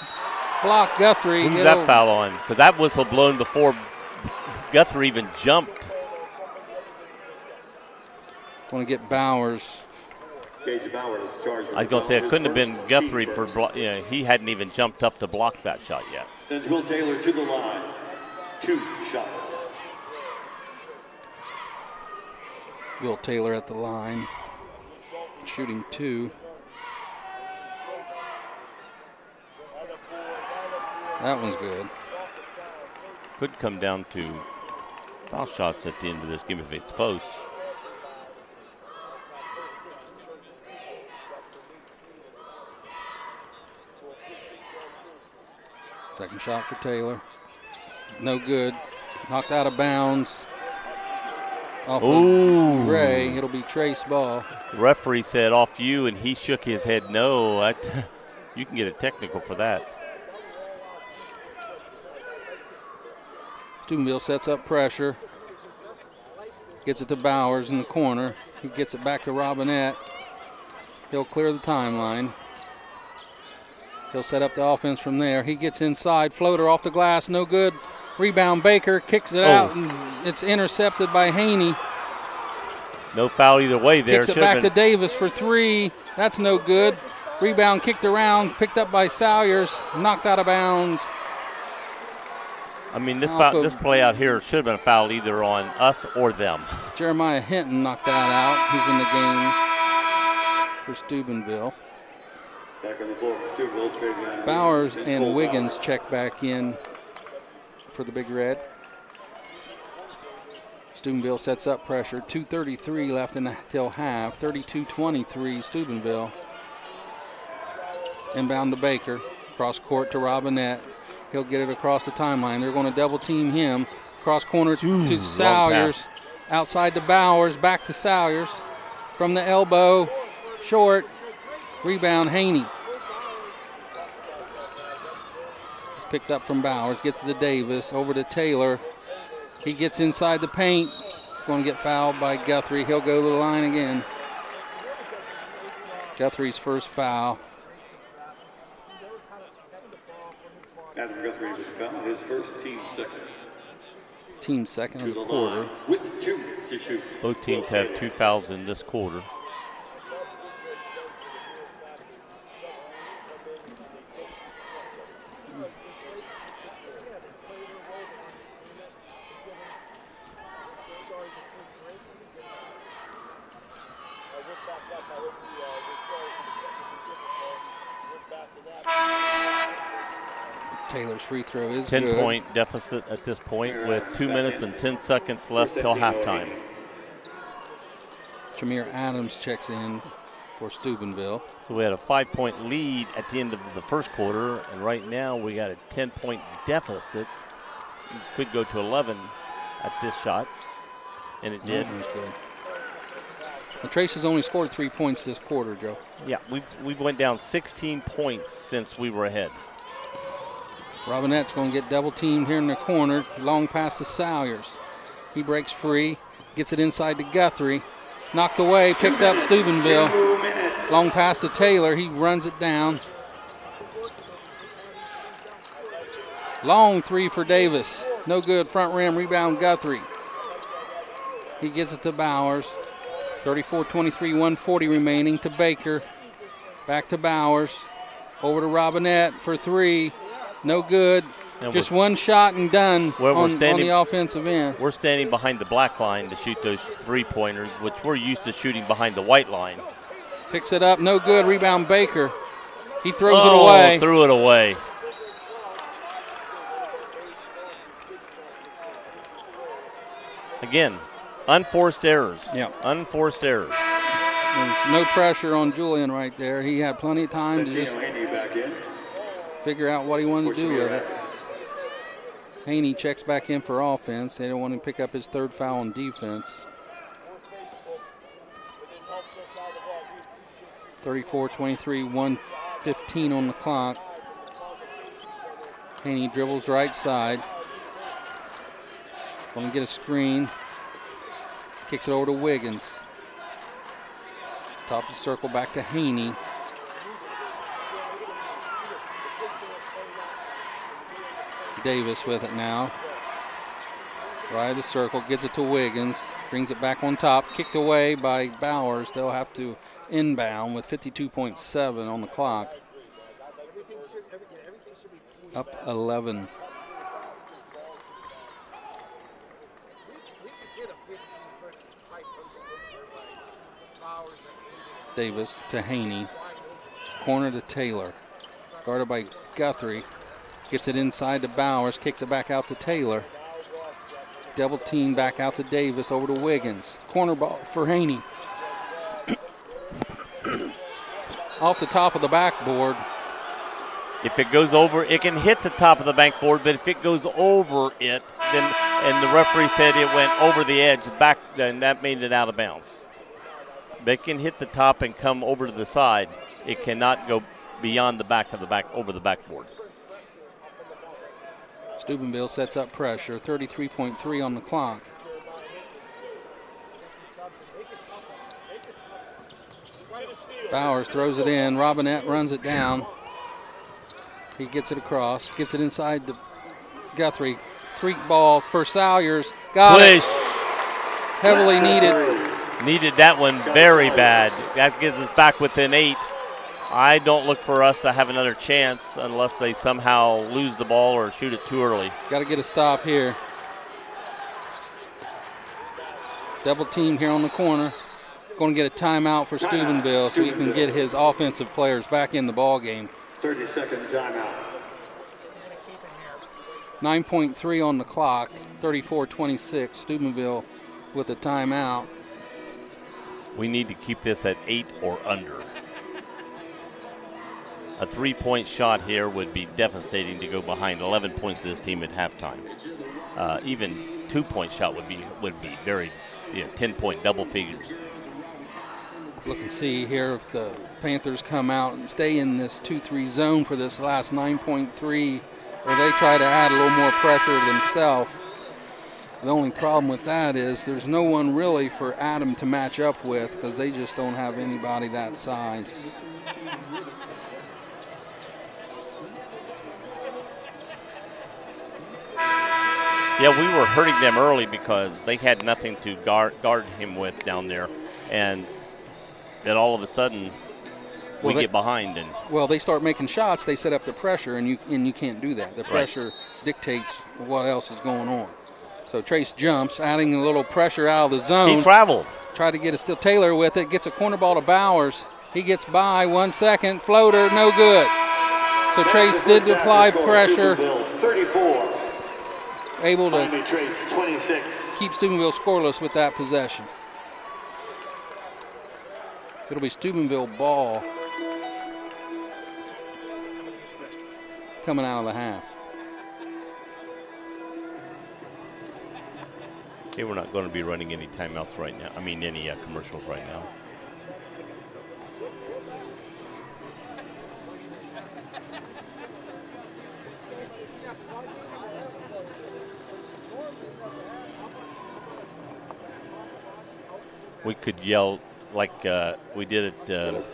block Guthrie. Who's that foul on? Because that whistle blown before Guthrie even jumped. Want to get Bowers. Gage Bowers charged. I was going to say it couldn't have been Guthrie for he hadn't even jumped up to block that shot yet. Sends Will Taylor to the line. 2 shots. Will Taylor at the line, shooting 2. That one's good. Could come down to foul shots at the end of this game if it's close. Second shot for Taylor. No good. Knocked out of bounds. Off of Ray. It'll be Trace ball. The referee said off you, and he shook his head no. You can get a technical for that. Steubenville sets up pressure. Gets it to Bowers in the corner. He gets it back to Robinette. He'll clear the timeline. He'll set up the offense from there. He gets inside. Floater off the glass. No good. Rebound Baker. Kicks it out. And it's intercepted by Haney. No foul either way there. Kicks it back to Davis for 3. That's no good. Rebound kicked around. Picked up by Salyers. Knocked out of bounds. I mean, this play out here should have been a foul either on us or them. Jeremiah Hinton knocked that out. He's in the game for Steubenville. Back on the floor for Steubenville. Travion Bowers Williams and Cole Wiggins Bowers. check back in for the Big Red. Steubenville sets up pressure. 2:33 left until half. 32-23 Steubenville. Inbound to Baker. Cross court to Robinette. He'll get it across the timeline. They're going to double team him. Cross corner to Salyers. Outside to Bowers. Back to Salyers. From the elbow. short. Rebound, Haney. It's picked up from Bowers, gets to Davis, over to Taylor. He gets inside the paint. He's going to get fouled by Guthrie. He'll go to the line again. Guthrie's first foul. Adam Guthrie with foul, his first, team second. Team second To of the the quarter. line with 2 to shoot. Both teams have 2 fouls in this quarter. Taylor's free throw is 10-point deficit at this point with 2 minutes and 10 seconds left till halftime. Jameer Adams checks in for Steubenville. So we had a 5-point lead at the end of the first quarter, and right now we got a 10-point deficit. Could go to 11 at this shot, and it did. That was good. Well, Trace has only scored 3 points this quarter, Joe. Yeah, we've went down 16 points since we were ahead. Robinette's going to get double teamed here in the corner. Long pass to Salyers. He breaks free, gets it inside to Guthrie. Knocked away, picked up Steubenville. Long pass to Taylor. He runs it down. Long three for Davis. No good. Front rim. Rebound Guthrie. He gets it to Bowers. 34-23, 140 remaining to Baker. Back to Bowers. Over to Robinette for three. No good. And just one shot and done on the offensive end. We're standing behind the black line to shoot those three-pointers, which we're used to shooting behind the white line. Picks it up. No good. Rebound Baker. He throws it away. Threw it away. Again, unforced errors. Yeah. Unforced errors. There's no pressure on Julian right there. He had plenty of time to just figure out what he wanted to do with it. Haney checks back in for offense. They don't want him to pick up his third foul on defense. 34-23, 1:15 on the clock. Haney dribbles right side. Going to get a screen. Kicks it over to Wiggins. Top of the circle back to Haney. Davis with it now. Right of the circle, gets it to Wiggins. Brings it back on top. Kicked away by Bowers. They'll have to inbound with 52.7 on the clock. Up 11. Davis to Haney. Corner to Taylor. Guarded by Guthrie. Gets it inside to Bowers. Kicks it back out to Taylor. Double team back out to Davis. Over to Wiggins. Corner ball for Haney. Off the top of the backboard. If it goes over, it can hit the top of the backboard, but if it goes over it, then, and the referee said it went over the edge back, then that made it out of bounds. It can hit the top and come over to the side. It cannot go beyond the back of the back, over the backboard. Steubenville sets up pressure. 33.3 on the clock. Bowers throws it in. Robinette runs it down. He gets it across. Gets it inside to Guthrie. Three ball for Salyers. Got it. Heavily needed. Needed that one very bad. That gives us back within 8. I don't look for us to have another chance unless they somehow lose the ball or shoot it too early. Got to get a stop here. Double team here on the corner. Going to get a timeout for Steubenville so he can get his offensive players back in the ball game. 30-second timeout. 9.3 on the clock. 34-26. Steubenville with a timeout. We need to keep this at 8 or under. A 3-point shot here would be devastating to go behind 11 points to this team at halftime. Even 2-point shot would be very, 10-point double figures. Look and see here if the Panthers come out and stay in this 2-3 zone for this last 9.3, or they try to add a little more pressure themselves. The only problem with that is there's no one really for Adam to match up with because they just don't have anybody that size. Yeah, we were hurting them early because they had nothing to guard him with down there. And then all of a sudden, we get behind. And well, they start making shots, they set up the pressure, and you can't do that. The pressure dictates what else is going on. So Trace jumps, adding a little pressure out of the zone. He traveled. Tried to get a Still Taylor with it, gets a corner ball to Bowers. He gets by, 1 second, floater, no good. So Trace did apply pressure. 34. Able to Miami Trace 26. keep Steubenville scoreless with that possession. It'll be Steubenville ball coming out of the half. Okay, we're not going to be running any timeouts right now. I mean, any commercials right now. We could yell like we did at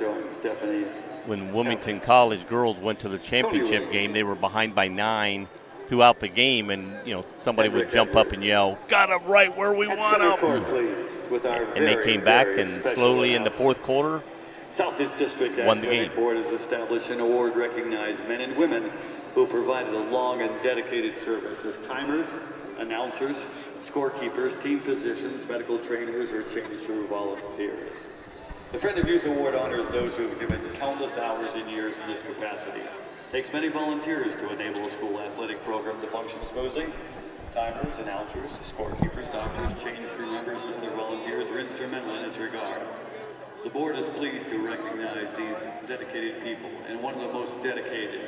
when Wilmington College girls went to the championship game. They were behind by 9 throughout the game, and somebody would jump up and yell, "Got them right where we want them!" And they came back, and slowly in the fourth quarter, Southeast District won the Academic game. Board has established an award recognizing men and women who provided a long and dedicated service as timers, announcers, scorekeepers, team physicians, medical trainers, or change crew volunteers. The Friend of Youth Award honors those who have given countless hours and years in this capacity. Takes many volunteers to enable a school athletic program to function smoothly. Timers, announcers, scorekeepers, doctors, change crew members, and other volunteers are instrumental in this regard. The board is pleased to recognize these dedicated people, and one of the most dedicated,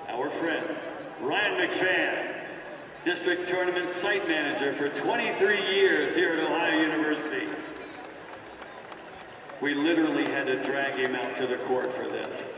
our friend, Ryan McFan, District Tournament Site Manager for 23 years here at Ohio University. We literally had to drag him out to the court for this.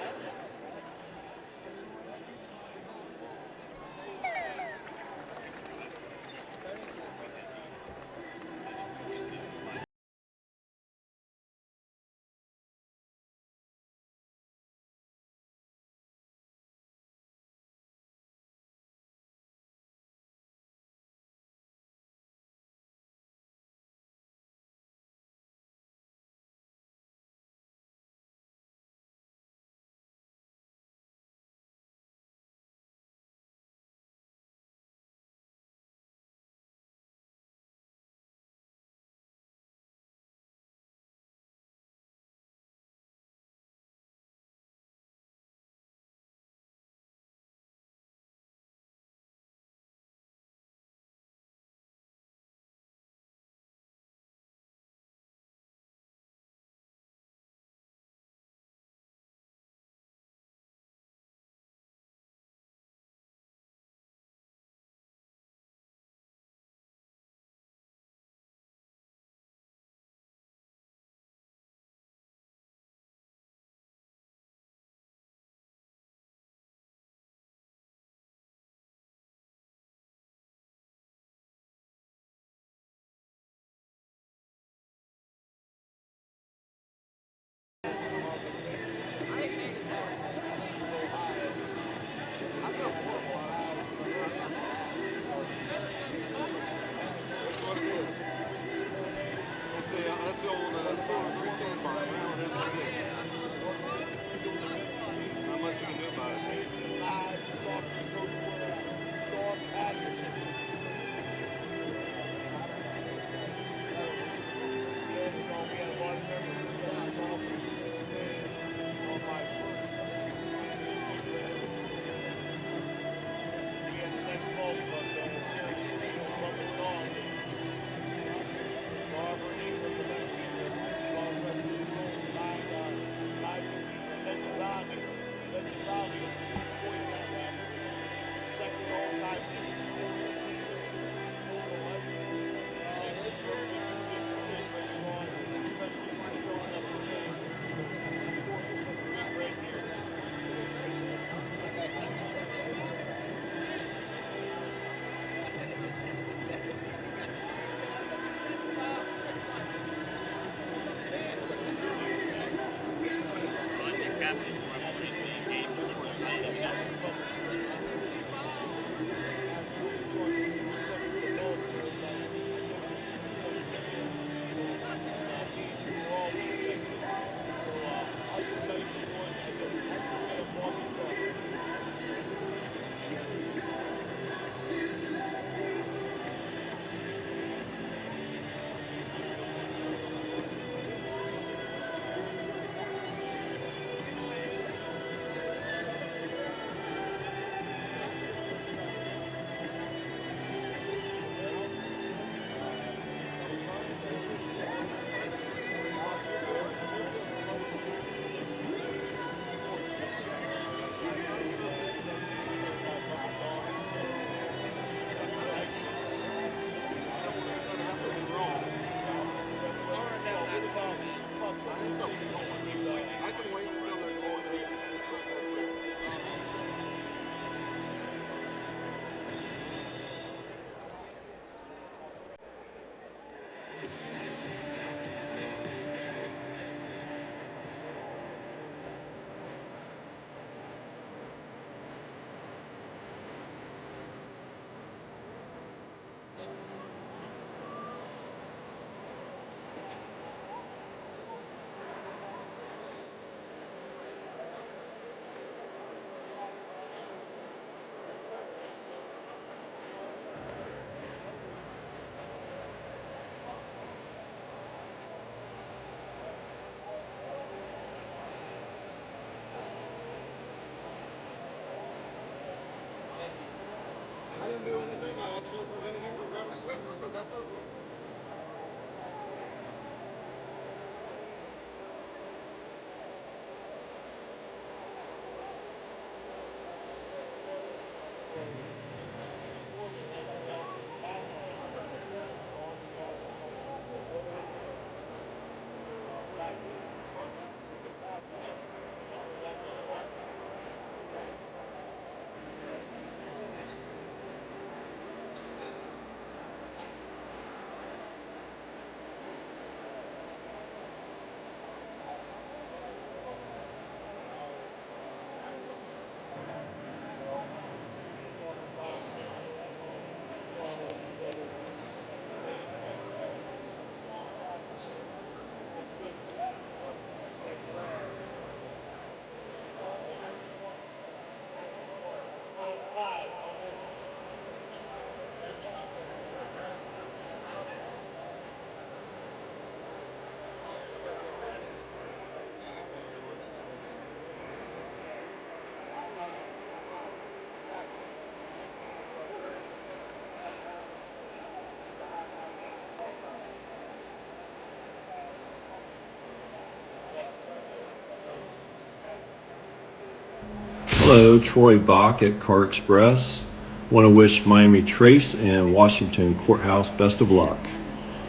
Hello, Troy Bach at Car Express. Want to wish Miami Trace and Washington Courthouse best of luck.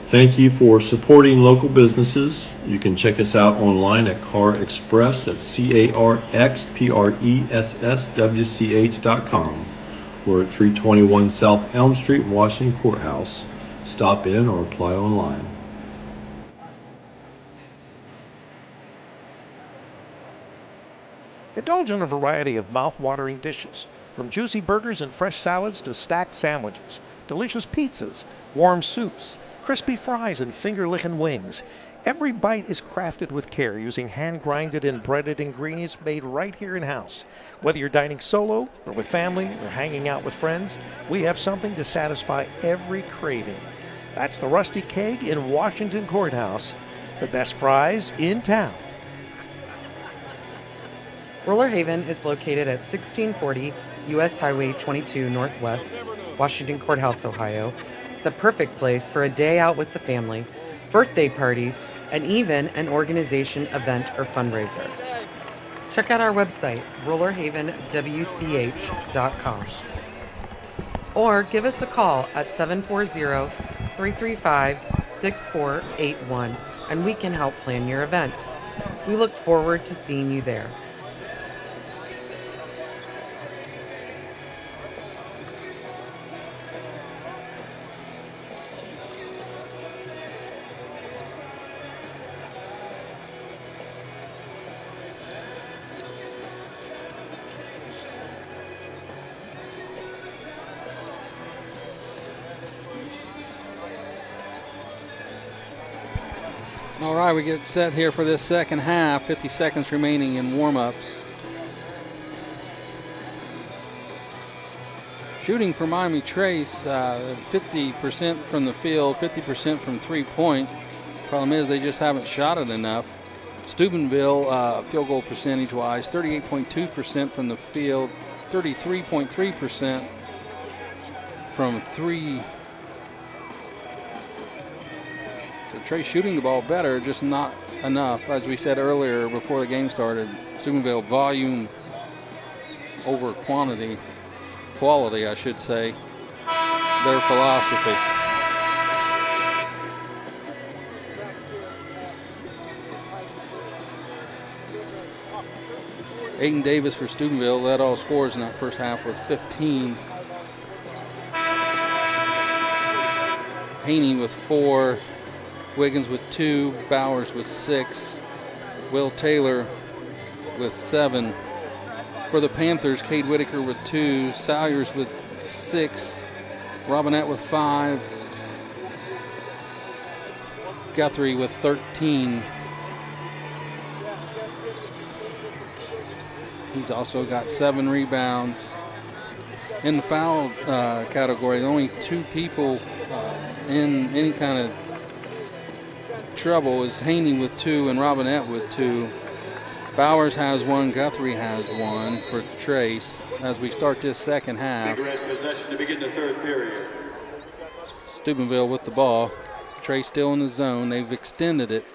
Thank you for supporting local businesses. You can check us out online at Car Express, that's CarXpressWCH.com. We're at 321 South Elm Street, Washington Courthouse. Stop in or apply online. Indulge in a variety of mouth-watering dishes, from juicy burgers and fresh salads to stacked sandwiches, delicious pizzas, warm soups, crispy fries, and finger-licking wings. Every bite is crafted with care using hand-grinded and breaded ingredients made right here in-house. Whether you're dining solo or with family or hanging out with friends, we have something to satisfy every craving. That's the Rusty Keg in Washington Courthouse, the best fries in town. Roller Haven is located at 1640 U.S. Highway 22 Northwest, Washington Courthouse, Ohio. The perfect place for a day out with the family, birthday parties, and even an organization event or fundraiser. Check out our website, rollerhavenwch.com. Or give us a call at 740-335-6481 and we can help plan your event. We look forward to seeing you there. All right, we get set here for this second half. 50 seconds remaining in warm-ups. Shooting for Miami Trace, 50% from the field, 50% from three-point. Problem is they just haven't shot it enough. Steubenville, field goal percentage-wise, 38.2% from the field, 33.3% from three. So Trace shooting the ball better, just not enough. As we said earlier before the game started, Steubenville volume over quality, I should say, their philosophy. Aiden Davis for Steubenville led all scores in that first half with 15. Haney with 4, Wiggins with 2, Bowers with 6, Will Taylor with 7. For the Panthers, Cade Whitaker with 2, Salyers with 6, Robinette with 5, Guthrie with 13. He's also got 7 rebounds. In the foul category, only 2 people in any kind of trouble is Haney with 2 and Robinette with 2. Bowers has 1, Guthrie has 1 for Trace as we start this second half. Big Red possession to begin the third period. Steubenville with the ball. Trace still in the zone. They've extended it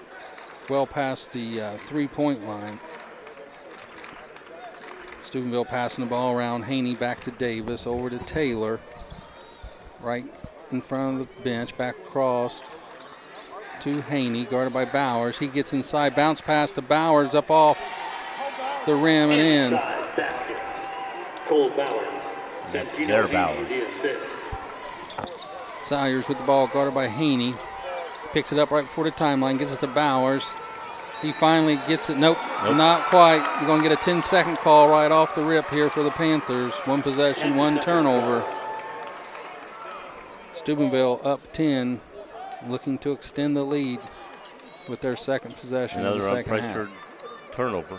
well past the 3-point line. Steubenville passing the ball around. Haney back to Davis, over to Taylor. Right in front of the bench, back across to Haney, guarded by Bowers. He gets inside, bounce pass to Bowers, up off the rim and in. Inside baskets. Cole Bowers. Santino Haney, the assist. Salyers with the ball, guarded by Haney. Picks it up right before the timeline, gets it to Bowers. He finally gets it. Nope. Not quite. You're going to get a 10-second call right off the rip here for the Panthers. 1 possession, 1 turnover. Steubenville up 10, looking to extend the lead with their second possession. Another in the second unpressured half. turnover.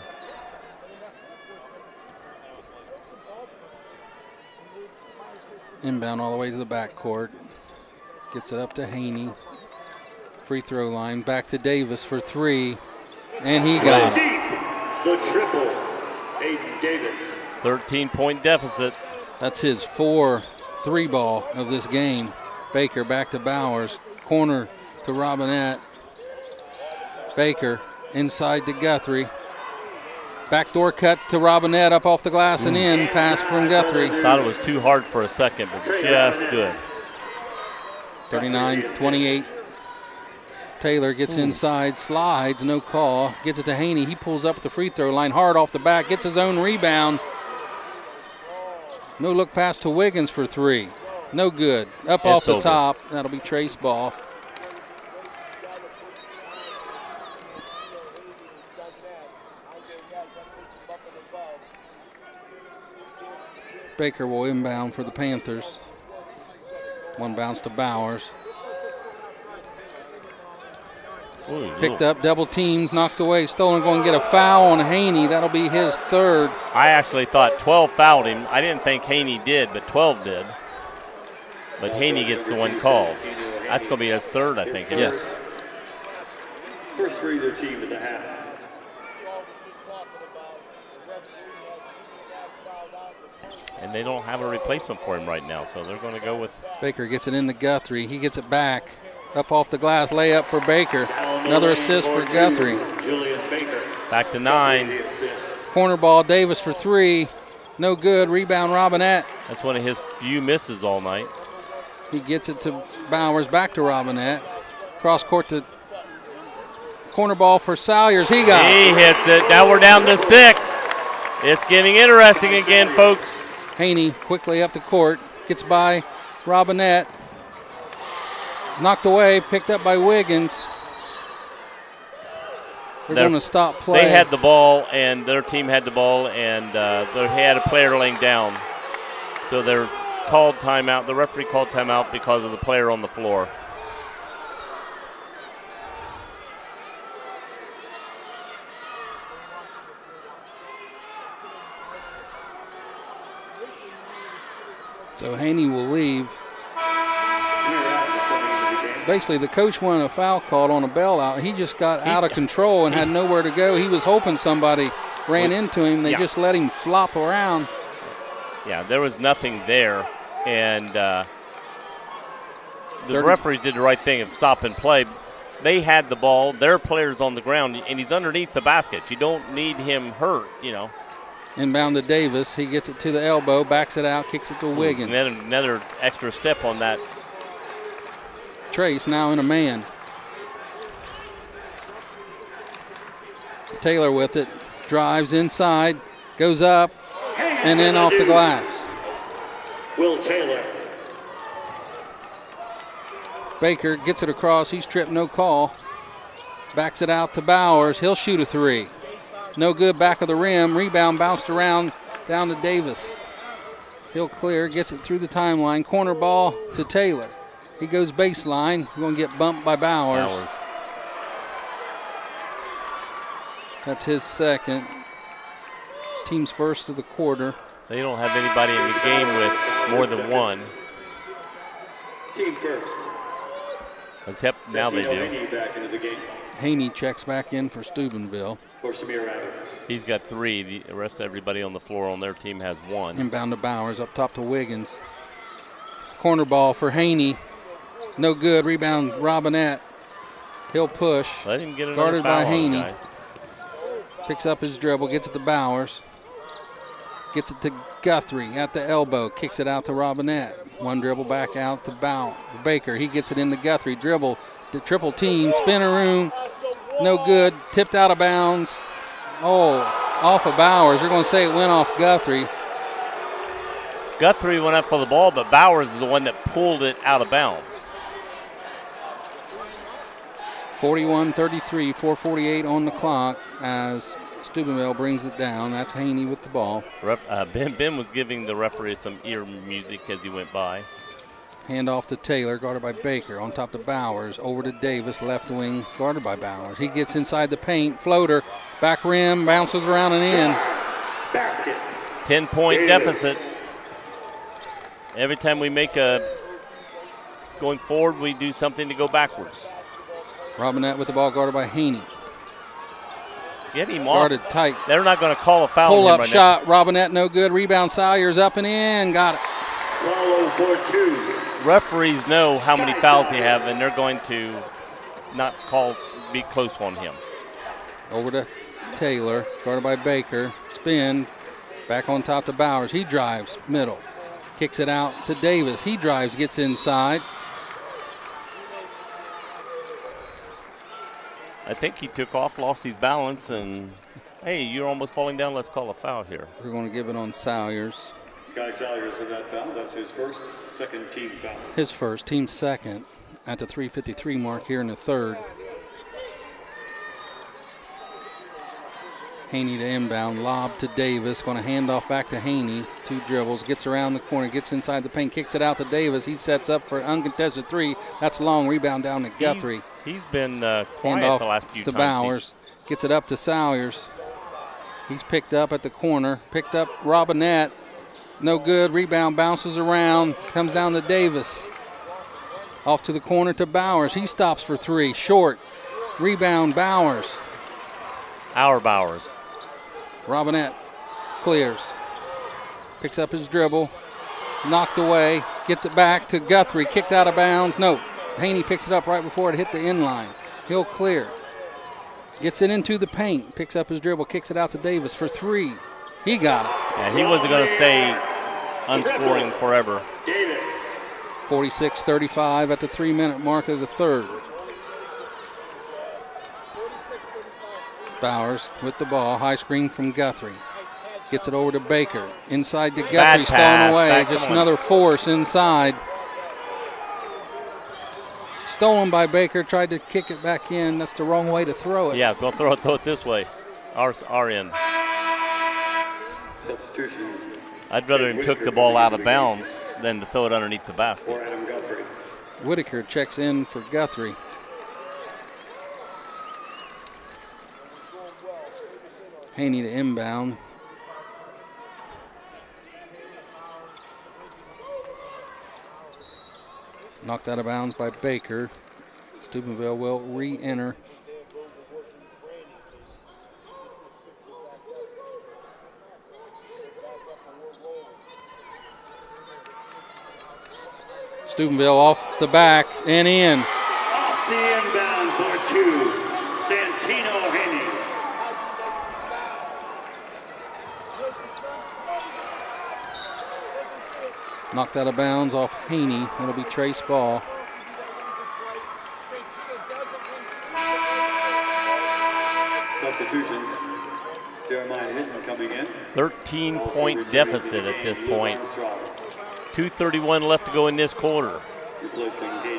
Inbound all the way to the backcourt. Gets it up to Haney. Free throw line. Back to Davis for 3. And he got it. The triple. Aiden Davis. 13-point deficit. That's his 4th 3-ball of this game. Baker back to Bowers. Corner to Robinette. Baker inside to Guthrie. Backdoor cut to Robinette, up off the glass and in. Pass from Guthrie. Thought it was too hard for a second, but just good. 39-28. Taylor gets inside, slides, no call. Gets it to Haney. He pulls up at the free throw line, hard off the back, gets his own rebound. No look pass to Wiggins for three. No good. Up off the top. That'll be Trace ball. Baker will inbound for the Panthers. One bounce to Bowers. Ooh, Picked up, double teamed, knocked away, stolen, going to get a foul on Haney. That'll be his third. I actually thought 12 fouled him. I didn't think Haney did, but 12 did. But Haney gets the one called. That's going to be his third, I think. Yes. First for either team at the half. And they don't have a replacement for him right now, so they're going to go with. Baker gets it into Guthrie. He gets it back. Up off the glass, layup for Baker. Another assist for Guthrie. Back to 9. Corner ball, Davis for three. No good. Rebound, Robinette. That's one of his few misses all night. He gets it to Bowers, back to Robinette. Cross court to corner ball for Salyers. He got He it. hits it. Now we're down to 6. It's getting interesting again, folks. Haney quickly up the court. Gets by Robinette. Knocked away, picked up by Wiggins. They're going to stop play. They had the ball, and their team had the ball, and they had a player laying down. So they're called timeout. The referee called timeout because of the player on the floor. So Haney will leave. Basically, the coach wanted a foul called on a bailout. He just got out of control and had nowhere to go. He was hoping somebody ran into him. They just let him flop around. Yeah, there was nothing there. And the referees did the right thing of stop and play. They had the ball. Their player's on the ground, and he's underneath the basket. You don't need him hurt, you know. Inbound to Davis. He gets it to the elbow, backs it out, kicks it to Wiggins. And then another extra step on that. Trace now in a man. Taylor with it. Drives inside, goes up, and then off the glass. Will Taylor. Baker gets it across. He's tripped, no call. Backs it out to Bowers. He'll shoot a three. No good, back of the rim. Rebound bounced around down to Davis. He'll clear, gets it through the timeline. Corner ball to Taylor. He goes baseline. Going to get bumped by Bowers. That's his second. Team's first of the quarter. They don't have anybody in the game with more than one. Team first. Except now they do. Back into the game. Haney checks back in for Steubenville. For Shamir Athens. He's got 3. The rest of everybody on the floor on their team has 1. Inbound to Bowers, up top to Wiggins. Corner ball for Haney. No good. Rebound, Robinette. He'll push. Let him get another guarded foul by Haney. guys. Picks up his dribble, gets it to Bowers. Gets it to Guthrie at the elbow. Kicks it out to Robinette. One dribble back out to Baker. He gets it into Guthrie. Dribble, the triple team, spinner room. No good. Tipped out of bounds. Oh, off of Bowers. They're going to say it went off Guthrie. Guthrie went up for the ball, but Bowers is the one that pulled it out of bounds. 41-33, 4:48 on the clock as Steubenville brings it down. That's Haney with the ball. Ben was giving the referee some ear music as he went by. Hand off to Taylor, guarded by Baker. On top to Bowers, over to Davis, left wing, guarded by Bowers. He gets inside the paint, floater, back rim, bounces around and in. Basket. 10-point deficit. Every time we make going forward, we do something to go backwards. Robinette with the ball, guarded by Haney. Get him off. Guarded tight. They're not going to call a foul. Pull up right shot, Robinette no good. Rebound, Salyers up and in, got it. Follow for 2. Referees know how many fouls they have, and they're going to not be close on him. Over to Taylor, guarded by Baker. Spin, back on top to Bowers. He drives, middle. Kicks it out to Davis. He drives, gets inside. I think he took off, lost his balance, and hey, you're almost falling down. Let's call a foul here. We're going to give it on Salyers. Sky Salyers with that foul. That's his first, second team foul. His first, team second at the 3:53 mark here in the third. Haney to inbound, lob to Davis. Going to hand off back to Haney. 2 dribbles, gets around the corner, gets inside the paint, kicks it out to Davis. He sets up for an uncontested 3. That's long. Rebound down to Guthrie. He's been Hand quiet off the last few to times. Bowers. Gets it up to Salyers. He's picked up at the corner. Picked up Robinette. No good. Rebound bounces around. Comes down to Davis. Off to the corner to Bowers. He stops for 3. Short. Rebound Bowers. Our Bowers. Robinette clears. Picks up his dribble. Knocked away. Gets it back to Guthrie. Kicked out of bounds. No. Haney picks it up right before it hit the end line. He'll clear. Gets it into the paint. Picks up his dribble. Kicks it out to Davis for 3. He got it. Yeah, he wasn't going to stay unscoring forever. Davis. 46-35 at the 3-minute mark of the third. Bowers with the ball. High screen from Guthrie. Gets it over to Baker. Inside to Guthrie. Stolen away. Just another force inside. Stolen by Baker. Tried to kick it back in. That's the wrong way to throw it. Yeah, go throw it this way. Our end. Substitution. I'd rather him took the ball out of bounds than to throw it underneath the basket. For Adam Guthrie. Whitaker checks in for Guthrie. Haney to inbound. Knocked out of bounds by Baker. Steubenville will re-enter. Steubenville off the back and in. Off the inbound for 2. Santino Haney. Knocked out of bounds off Haney. That'll be Trace Ball. Substitutions. Jeremiah Hinton coming in. 13-point deficit at this point. 2:31 left to go in this quarter.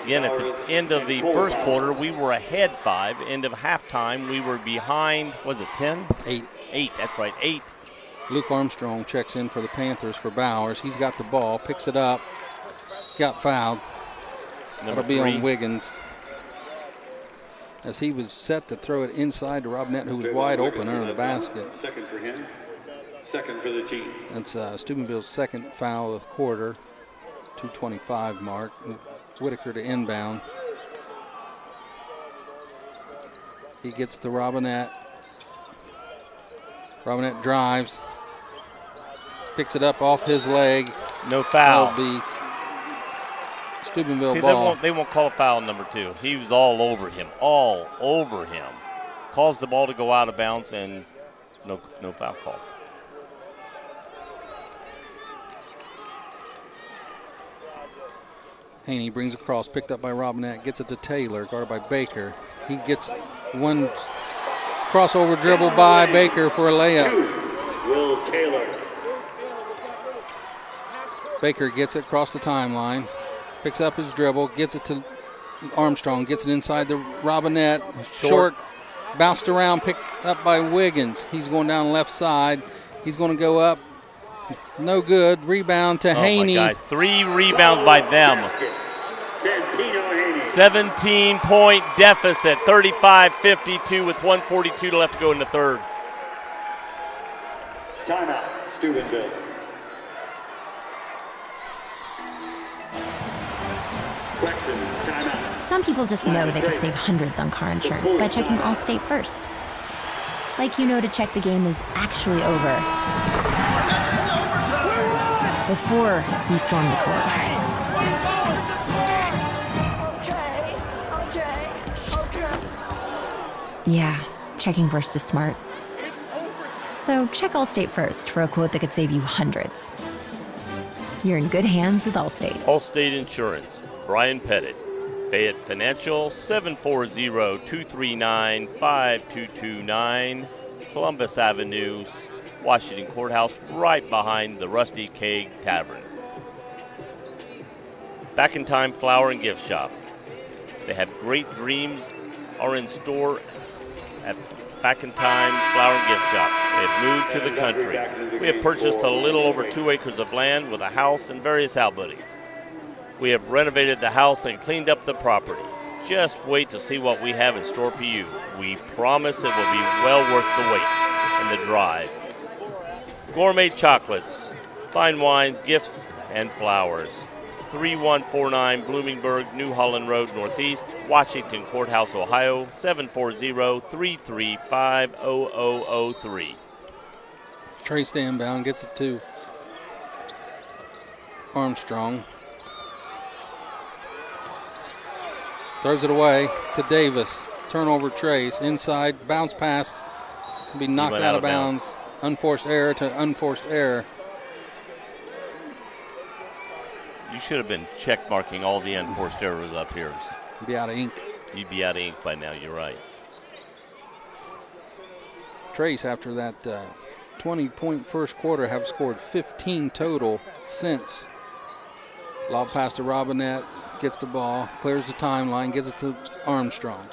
Again, at the end of the first quarter, we were ahead 5. End of halftime, we were behind, was it 10? 8. 8, that's right, 8. Luke Armstrong checks in for the Panthers for Bowers. He's got the ball, picks it up, got fouled. Number That'll be 3. on Wiggins. As he was set to throw it inside to Robinette, who was wide open under the basket. Second for him. Second for the team. That's Steubenville's second foul of the quarter. 2:25 mark. Whitaker to inbound. He gets to Robinette. Robinette drives. Picks it up off his leg. No foul. That'll be Steubenville See, ball. they won't call a foul number 2. He was all over him. All over him. Caused the ball to go out of bounds and no foul call. Haney brings across, picked up by Robinette, gets it to Taylor, guarded by Baker. He gets one crossover dribble by Baker for a layup. 2. Will Taylor. Baker gets it across the timeline, picks up his dribble, gets it to Armstrong, gets it inside the Robinette. Short, bounced around, picked up by Wiggins. He's going down left side. He's going to go up. No good. Rebound to Haney. Oh, my guys. 3 rebounds by them. Santino Haney. 17-point deficit, 35-52 with 1:42 left to go in the third. Timeout, Steubenville. Correction, timeout. Some people just know they could save hundreds on car insurance by checking Allstate first. Like you know to check the game is actually over before you storm the court. Yeah, checking first is smart. So check Allstate first for a quote that could save you hundreds. You're in good hands with Allstate. Allstate Insurance, Brian Pettit. Fayette Financial, 740-239-5229. Columbus Avenue, Washington Courthouse, right behind the Rusty Keg Tavern. Back in Time Flower and Gift Shop. They have great dreams are in store at Back in Time Flower and Gift Shop. They have moved to the country. We have purchased a little over 2 acres of land with a house and various outbuildings. We have renovated the house and cleaned up the property. Just wait to see what we have in store for you. We promise it will be well worth the wait and the drive. Gourmet chocolates, fine wines, gifts, and flowers. 3149 Bloomingburg, New Holland Road, Northeast, Washington Courthouse, Ohio, 740-335-0003. Trace inbound, gets it to Armstrong. Throws it away to Davis. Turnover Trace. Inside, bounce pass. Be knocked out of bounds. Unforced error to unforced error. You should have been check marking all the unforced errors up here. Be out of ink. You'd be out of ink by now, you're right. Trace, after that 20-point first quarter, have scored 15 total since. Lob pass to Robinette. Gets the ball, clears the timeline, gets it to Armstrong.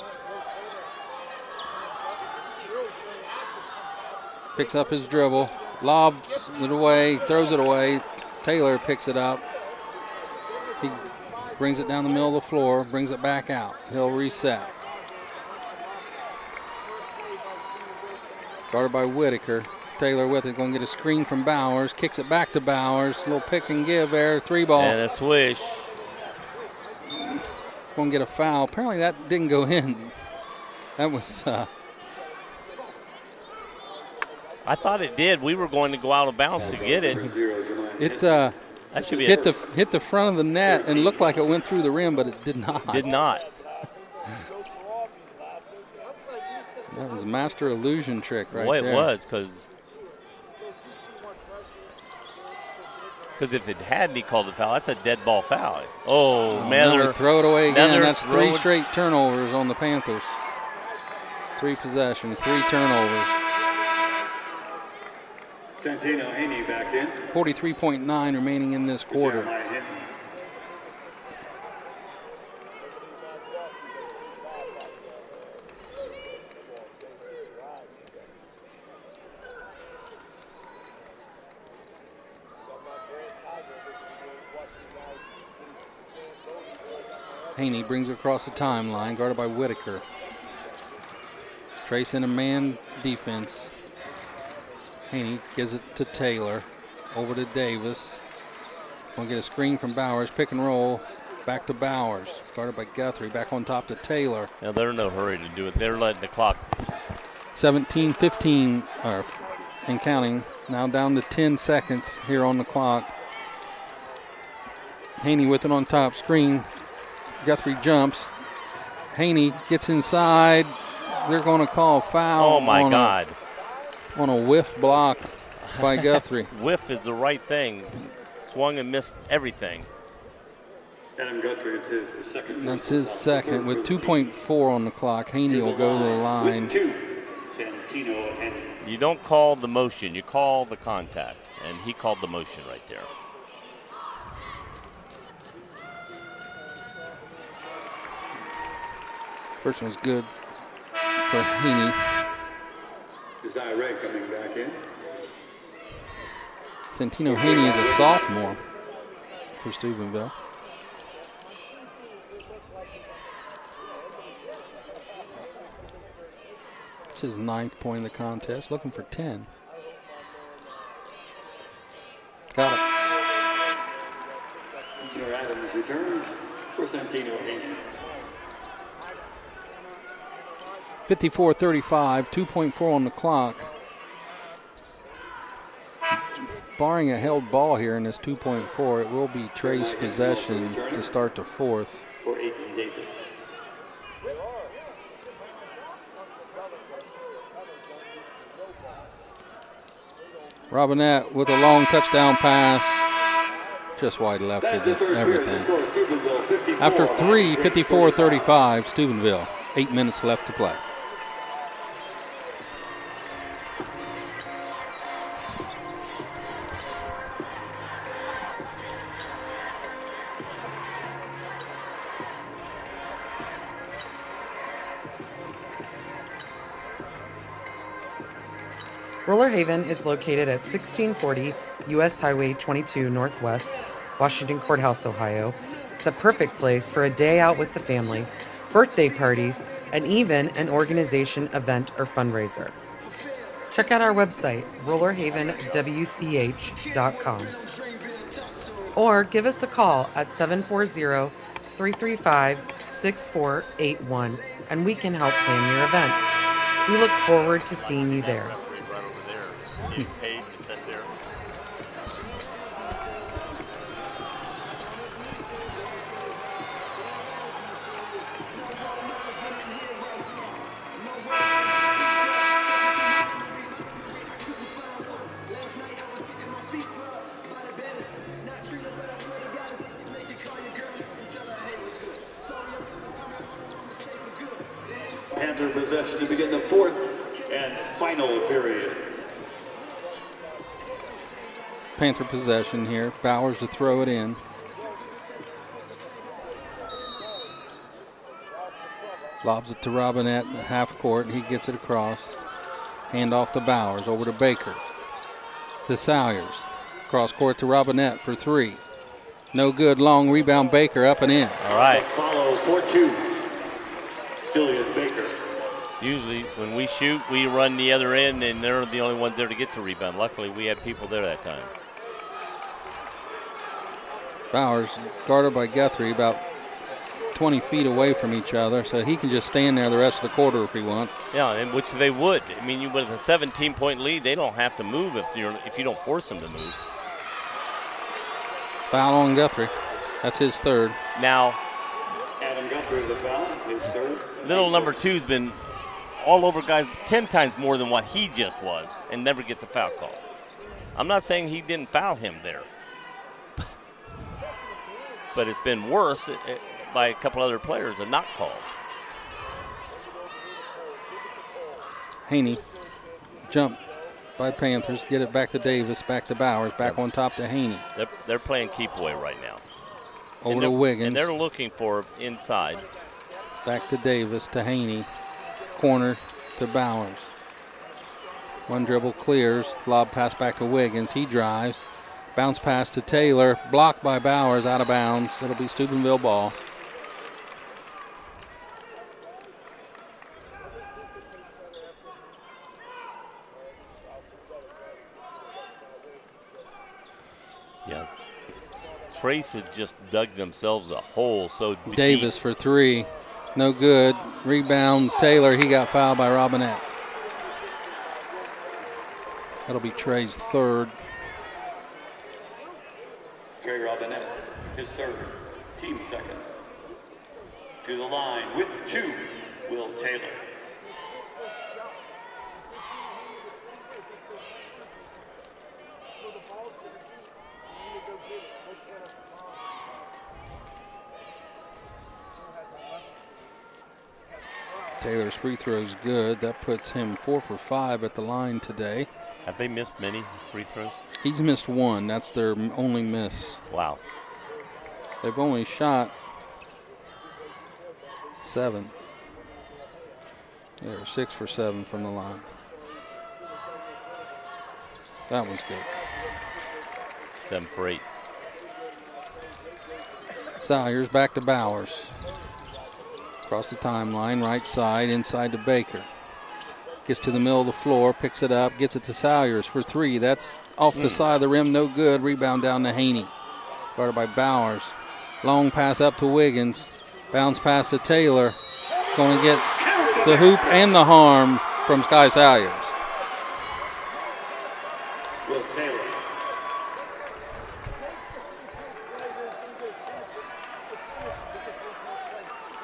Picks up his dribble, lobs it away, throws it away. Taylor picks it up. He brings it down the middle of the floor, brings it back out. He'll reset. Guarded by Whitaker. Taylor with it, going to get a screen from Bowers, kicks it back to Bowers. Little pick and give there, 3-ball. And a swish. Going to get a foul. Apparently that didn't go in. That was. I thought it did. We were going to go out of bounds to get it. It that should be hit the front of the net and looked like it went through the rim, but it did not. Did not. That was a master illusion trick right Boy, there. it was, because if it hadn't, he called the foul. That's a dead ball foul. Oh, now they throw it away again. That's three it. Straight turnovers on the Panthers. 3 possessions, 3 turnovers. Santino Haney back in. 43.9 remaining in this quarter. Haney brings it across the timeline, guarded by Whitaker. Trace in a man defense. Haney gives it to Taylor. Over to Davis. Gonna get a screen from Bowers. Pick and roll. Back to Bowers. Guarded by Guthrie. Back on top to Taylor. Now they're in no hurry to do it. They're letting the clock. 17-15 and counting. Now down to 10 seconds here on the clock. Haney with it on top. Screen. Guthrie jumps. Haney gets inside. They're going to call foul. Oh, my God. On a whiff block by Guthrie. Whiff is the right thing. Swung and missed everything. Adam Guthrie, it's his second. That's his second with 2.4 on the clock. Haney will go to the line. With 2, Santino Haney. You don't call the motion. You call the contact. And he called the motion right there. First one's good for Haney. Desiree coming back in. Santino Haney is a sophomore for Steubenville. It's his 9th point in the contest, looking for 10. Got it. Senior Athens returns for Santino Haney. 54-35, 2.4 on the clock. Barring a held ball here in this 2.4, it will be Trace possession to start the fourth. For Aiden Davis. Robinette with a long touchdown pass. Just wide left That's the of third period. The everything. score, Steubenville 54. After 3, Athens 54-35, Steubenville. 8 minutes left to play. Roller Haven is located at 1640 U.S. Highway 22 Northwest, Washington Courthouse, Ohio. It's a perfect place for a day out with the family, birthday parties, and even an organization, event, or fundraiser. Check out our website, rollerhavenwch.com. Or give us a call at 740-335-6481, and we can help plan your event. We look forward to seeing you there. Right over there. Getting paid to sit there. Panther possession to begin the fourth and final period. Panther possession here. Bowers to throw it in. Lobs it to Robinette in the half court. He gets it across. Hand off to Bowers. Over to Baker. To Salyers. Cross court to Robinette for 3. No good. Long rebound. Baker up and in. All right. Follow 4-2. Julian Baker. Usually when we shoot, we run the other end, and they're the only ones there to get the rebound. Luckily, we had people there that time. Bowers guarded by Guthrie about 20 feet away from each other, so he can just stand there the rest of the quarter if he wants. Yeah, and which they would. I mean, with a 17-point lead, they don't have to move if you don't force them to move. Foul on Guthrie. That's his third. Now, Adam Guthrie with the foul, his third. little number two's been all over guys 10 times more than what he just was and never gets a foul call. I'm not saying he didn't foul him there, but it's been worse by a couple other players and not called. Haney, jump by Panthers, get it back to Davis, back to Bowers, back on top to Haney. They're playing keep away right now. Over to Wiggins. And they're looking for inside. Back to Davis, to Haney. Corner to Bowers. One dribble clears. Lob pass back to Wiggins. He drives. Bounce pass to Taylor. Blocked by Bowers, out of bounds. It'll be Steubenville ball. Yeah. Trace had just dug themselves a hole so deep. Davis for 3. No good. Rebound, Taylor. He got fouled by Robinette. That'll be Trey's third. Trey Robinette, his third, team second. To the line with 2, Will Taylor. Taylor's free throw's good. That puts him 4 for 5 at the line today. Have they missed many free throws? He's missed 1. That's their only miss. Wow. They've only shot 7. They're 6 for 7 from the line. That one's good. 7 for 8. Salyers back to Bowers. Across the timeline, right side, inside to Baker. Gets to the middle of the floor, picks it up, gets it to Salyers for 3. That's off the side of the rim, no good. Rebound down to Haney. Guarded by Bowers. Long pass up to Wiggins. Bounce pass to Taylor. Going to get the hoop and the harm from Sky Salyers. Will Taylor.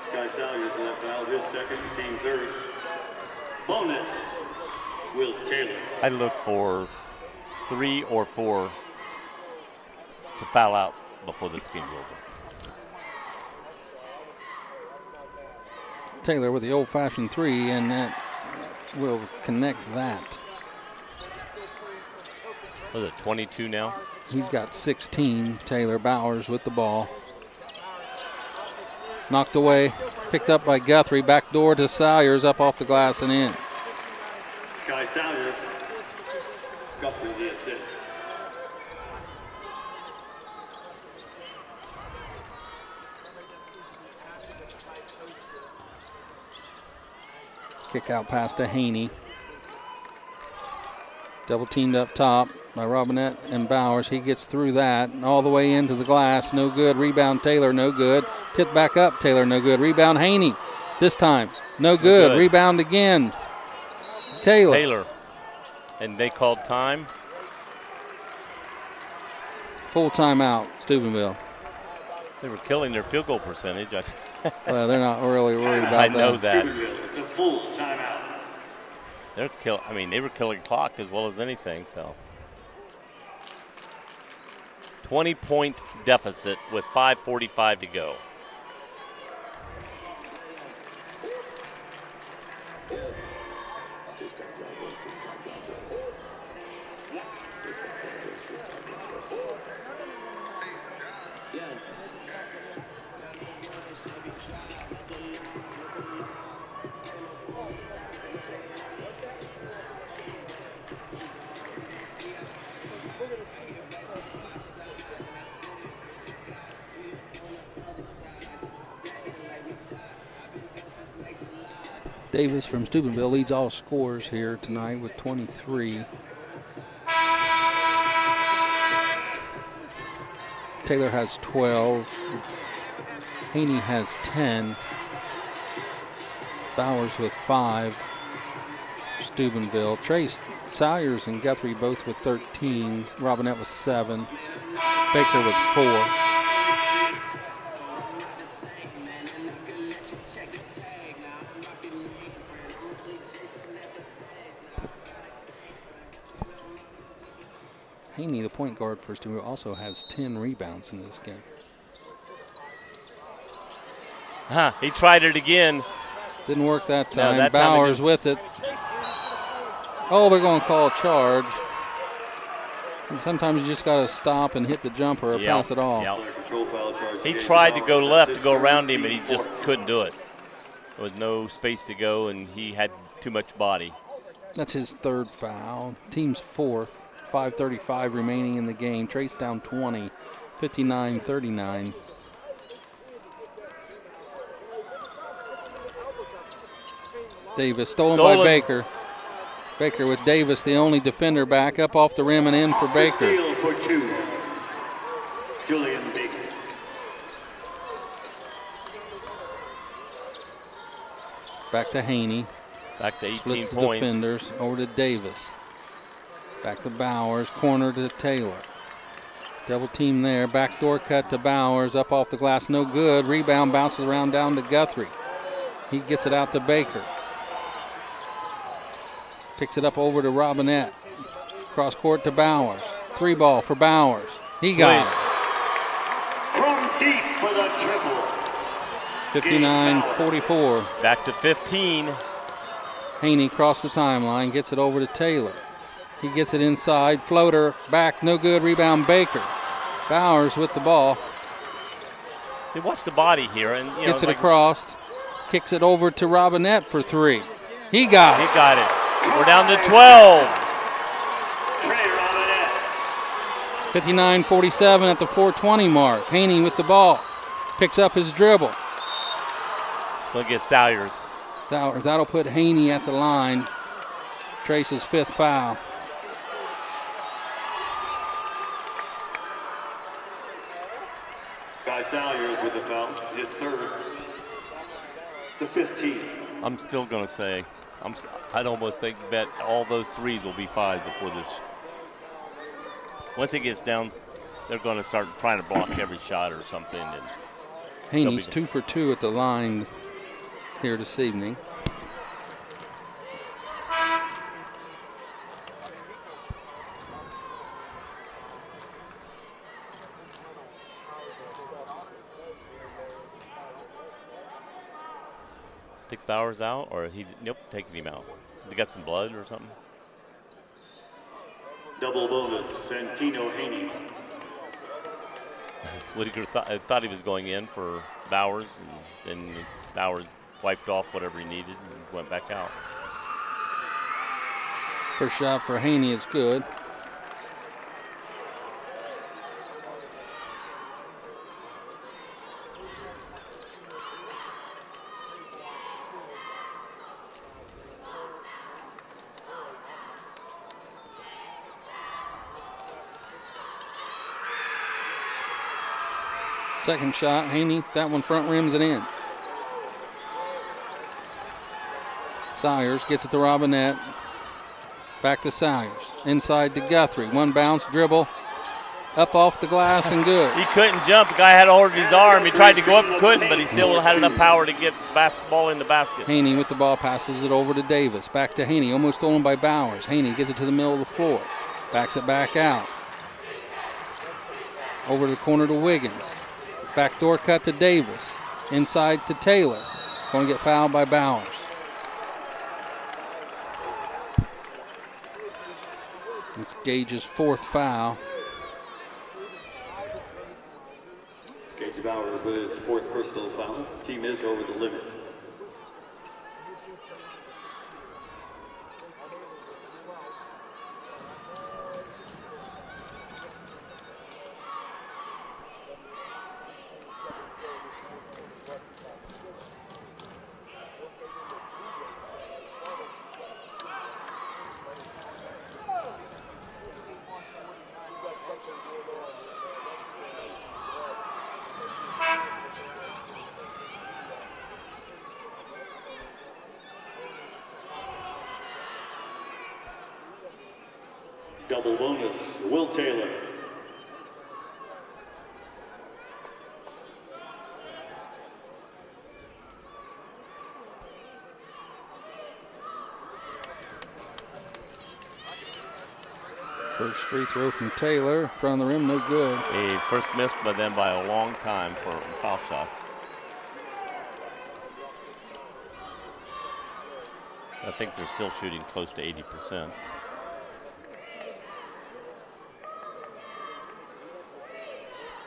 Sky Salyers in that foul, his second, team third. Bonus, Will Taylor. I look for 3 or 4 to foul out before this game's over. Taylor with the old-fashioned 3, and that will connect that. Was it 22 now? He's got 16. Taylor. Bowers with the ball. Knocked away, picked up by Guthrie. Back door to Salyers, up off the glass and in. Sky Salyers. Guthrie the assist. Kick out pass to Haney. Double teamed up top by Robinette and Bowers. He gets through that and all the way into the glass. No good. Rebound Taylor, no good. Tip back up, Taylor, no good. Rebound Haney. This time, no good. Rebound again. Taylor. And they called time. Full timeout, Steubenville. They were killing their field goal percentage. Well, they're not really worried about that. I know that. It's a full timeout. They were killing clock as well as anything. So, 20-point deficit with 5:45 to go. Davis from Steubenville leads all scorers here tonight with 23. Taylor has 12. Haney has 10. Bowers with 5. Steubenville. Trace Salyers and Guthrie both with 13. Robinette with 7. Baker with 4. Haney, the point guard for Steubenville, also has 10 rebounds in this game. He tried it again. Didn't work that time. No, that Bowers time with it. Oh, they're going to call a charge. And sometimes you just got to stop and hit the jumper or pass it off. He tried to go left to go around him, and he just couldn't do it. There was no space to go, and he had too much body. That's his third foul. Team's fourth. 5:35 remaining in the game. Trace down 20, 59-39. Davis stolen by Baker. Baker with Davis, the only defender back, up off the rim and in for Baker. Steal for 2. Julian Baker. Back to Haney. Back to 18 Splits points. The defenders over to Davis. Back to Bowers, corner to Taylor. Double team there, backdoor cut to Bowers, up off the glass, no good. Rebound bounces around down to Guthrie. He gets it out to Baker. Picks it up over to Robinette. Cross court to Bowers. 3 ball for Bowers. He got it. From deep for the triple. 59-44. Back to 15. Haney crossed the timeline, gets it over to Taylor. He gets it inside, floater, back, no good, rebound Baker. Bowers with the ball. See, watch the body here. And gets it across, kicks it over to Robinette for 3. He got it. He got it. We're down to 12. Trey Robinette. 59-47 at the 4:20 mark. Haney with the ball, picks up his dribble. Look at Salyers. That'll put Haney at the line. Trace's 5th foul. Guy Salyers with the foul, his 3rd. It's the 15. I'm still going to say, I'd almost bet all those 3s will be 5 before this. Once it gets down, they're going to start trying to block every shot or something. And Haney's 2 for 2 at the line here this evening. Take Bowers out, or nope, taking him out. They got some blood or something. Double bonus, Santino Haney. Whitaker thought he was going in for Bowers, and then Bowers wiped off whatever he needed and went back out. First shot for Haney is good. Second shot, Haney, that one front rims it in. Salyers gets it to Robinette. Back to Salyers. Inside to Guthrie. One bounce, dribble. Up off the glass and good. He couldn't jump. The guy had a hold of his arm. He tried to go up and couldn't, but he still had enough power to get basketball in the basket. Haney with the ball passes it over to Davis. Back to Haney, almost stolen by Bowers. Haney gets it to the middle of the floor. Backs it back out. Over to the corner to Wiggins. Backdoor cut to Davis. Inside to Taylor. Going to get fouled by Bowers. It's Gage's fourth foul. Gage Bowers with his fourth personal foul. Team is over the limit. Double bonus, Will Taylor. First free throw from Taylor. In front of the rim, no good. He first missed by them by a long time for foul shots. I think they're still shooting close to 80%.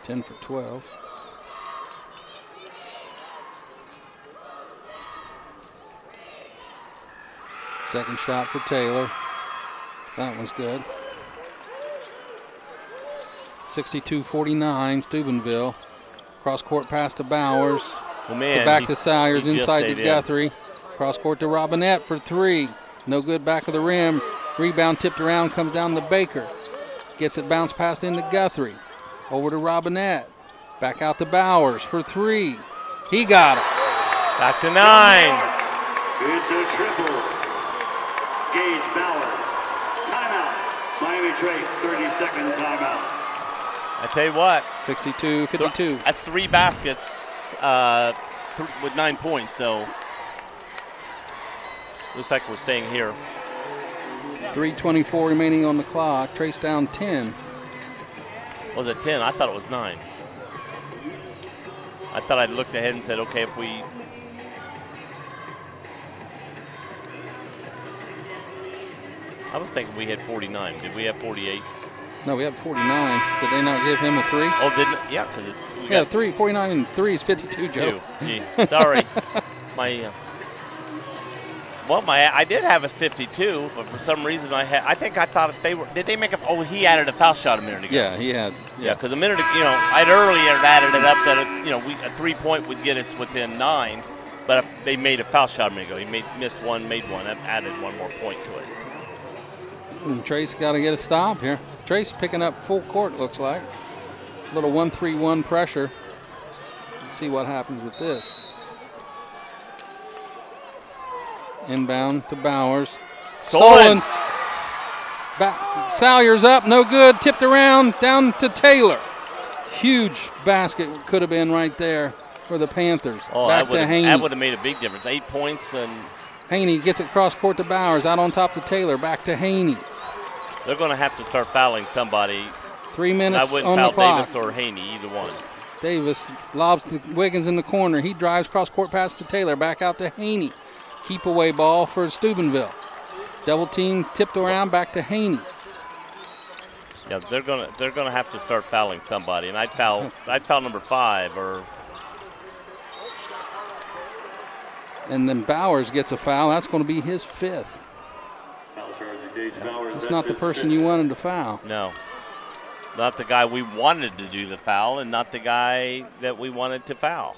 Ten for 12. Second shot for Taylor. That one's good. 62-49, Steubenville. Cross court pass to Bowers. Oh man, back to Salyers, he just inside to stayed in. Guthrie. Cross court to Robinette for three. No good, back of the rim. Rebound tipped around, comes down to Baker. Gets it bounced past into Guthrie. Over to Robinette. Back out to Bowers for three. He got it. Back to 9. It's a triple. Gage Bowers. Timeout. Miami Trace, 30-second timeout. I tell you what. 62-52. That's 3 baskets with 9 points, so looks like we're staying here. 3:24 remaining on the clock. Trace down 10. Was it 10? I thought it was 9. I thought I'd looked ahead and said, okay, if we... I was thinking we had 49. Did we have 48? No, we have 49. Did they not give him a three? Oh, didn't? Yeah, because it's... We Yeah, got 3. 49 and 3 is 52, Joe. Gee, sorry. I did have a 52, but for some reason I thought if they were, did they make a, oh, he added a foul shot a minute ago. Yeah, he had. Yeah, because a minute ago, I'd earlier added it up that, a 3-point would get us within 9, but if they made a foul shot a minute ago. He missed one, made one, and added one more point to it. And Trace got to get a stop here. Trace picking up full court, looks like. A little 1-3-1 pressure. Let's see what happens with this. Inbound to Bowers. Stolen. Salyers up, no good. Tipped around, down to Taylor. Huge basket could have been right there for the Panthers. Oh, back to Haney. That would have made a big difference. 8 points, and Haney gets it cross court to Bowers. Out on top to Taylor. Back to Haney. they're going to have to start fouling somebody. 3 minutes I wouldn't on foul the clock. Davis or Haney, either one. Davis lobs to Wiggins in the corner. He drives cross court pass to Taylor. Back out to Haney. Keep away ball for Steubenville. Double team tipped around back to Haney. Yeah, they're gonna have to start fouling somebody, and I'd foul number 5 or. And then Bowers gets a foul. That's going to be his 5th. Foul charge against Bowers. That's not the person you wanted to foul. No. Not the guy we wanted to do the foul, and not the guy that we wanted to foul.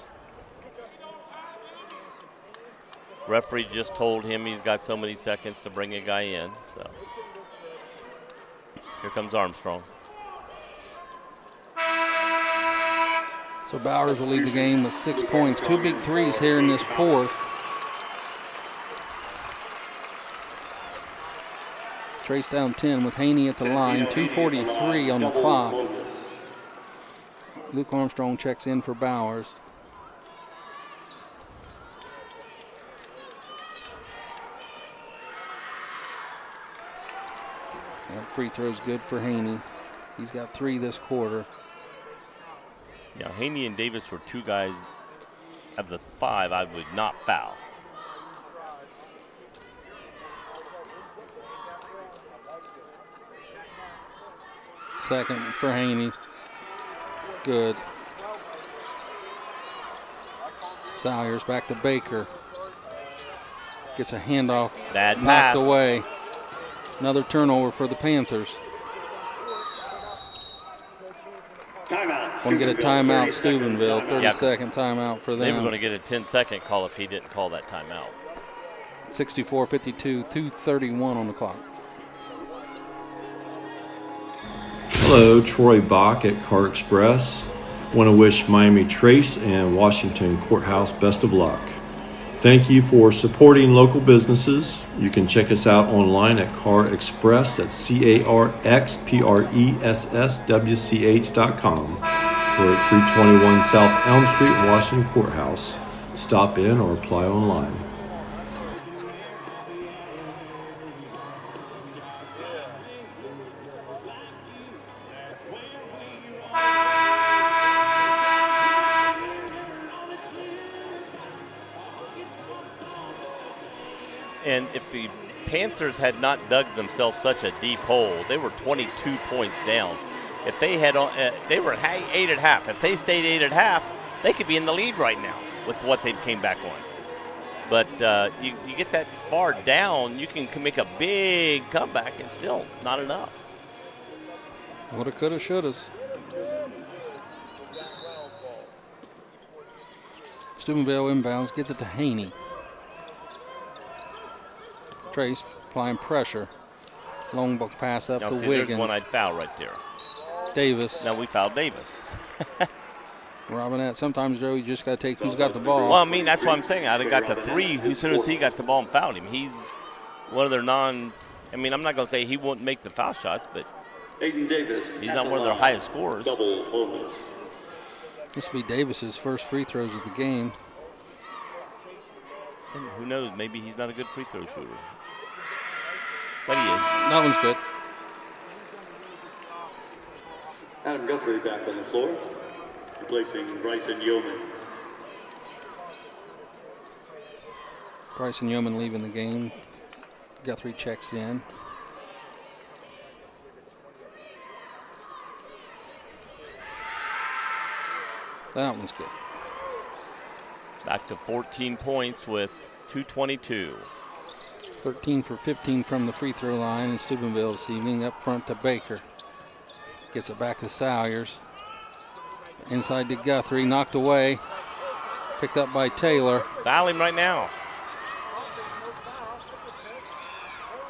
Referee just told him he's got so many seconds to bring a guy in. So here comes Armstrong. So Bowers will lead the game with 6 points. 2 big threes here in this 4th. Trace down 10 with Haney at the line. 2:43 on the clock. Luke Armstrong checks in for Bowers. That free throw's good for Haney. He's got 3 this quarter. Yeah, Haney and Davis were 2 guys of the 5 I would not foul. Second for Haney. Good. Salyers back to Baker. Gets a handoff. Bad knocked pass. away. Another turnover for the Panthers. Timeout. Want to get a timeout, Steubenville. 30-second Yeah, timeout for them. They were going to get a 10-second call if he didn't call that timeout. 64-52, 2:31 on the clock. Hello, Troy Bach at Car Express. Want to wish Miami Trace and Washington Courthouse best of luck. Thank you for supporting local businesses. You can check us out online at Car Express at CARXPRESSWCH.com. We're at 321 South Elm Street, Washington Courthouse. Stop in or apply online. And if the Panthers had not dug themselves such a deep hole, they were 22 points down. If they had, they were 8.5. If they stayed 8.5, they could be in the lead right now with what they came back on. But you get that far down, you can make a big comeback, and still not enough. Woulda, coulda, shouldas. Steubenville inbounds, gets it to Haney. Trace applying pressure. Long book pass up Now, to see, Wiggins. there's one I'd foul right there. Davis. Now we fouled Davis. Robinette, sometimes, Joe, you just got to take who's got the ball. Well, I mean, that's what I'm saying. I'd have got to 3 as soon as he got the ball and fouled him. He's one of their I mean, I'm not going to say he won't make the foul shots, but Aiden Davis. he's not one of their highest scorers. Double bonus. This will be Davis's first free throws of the game. And who knows? Maybe he's not a good free throw shooter. But he is. That one's good. Adam Guthrie back on the floor, replacing Bryson Yeoman. Bryson Yeoman leaving the game. Guthrie checks in. That one's good. Back to 14 points with 2:22. 13 for 15 from the free throw line in Steubenville this evening. Up front to Baker. Gets it back to Salyers. Inside to Guthrie. Knocked away. Picked up by Taylor. Foul him right now.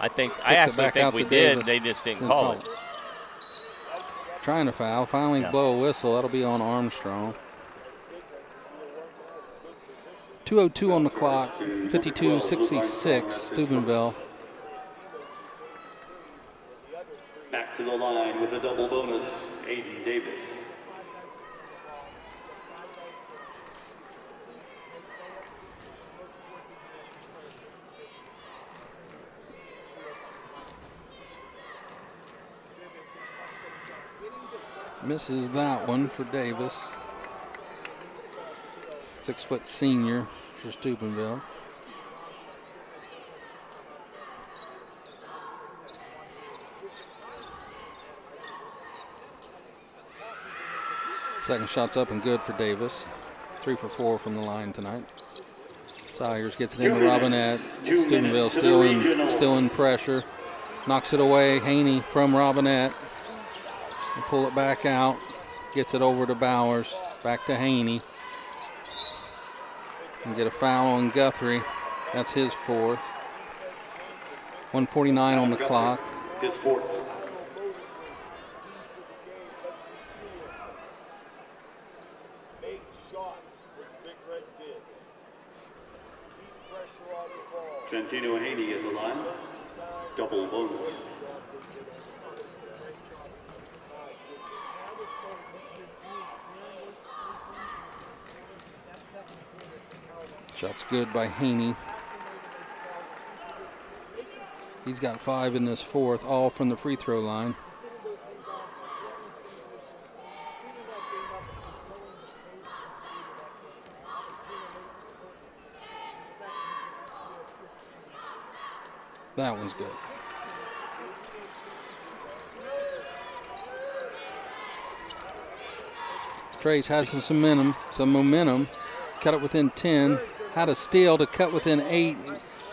I actually think we did. They just didn't call it. Trying to foul. Finally blow a whistle. That'll be on Armstrong. 2:02 on the clock. 52-66. Steubenville. Back to the line with a double bonus, Aiden Davis. Misses that one for Davis. 6-foot senior for Steubenville. Second shot's up and good for Davis. 3 for 4 from the line tonight. Sayers gets it into Robinette. Steubenville still in pressure. Knocks it away. Haney from Robinette. And pull it back out. Gets it over to Bowers. Back to Haney. And get a foul on Guthrie. That's his 4th. 1:49 on the clock. His 4th. Santino Haney at the line. Double bonus. Shot's good by Haney. He's got 5 in this 4th, all from the free throw line. That one's good. Trace had some momentum, cut it within 10, had a steal to cut within 8,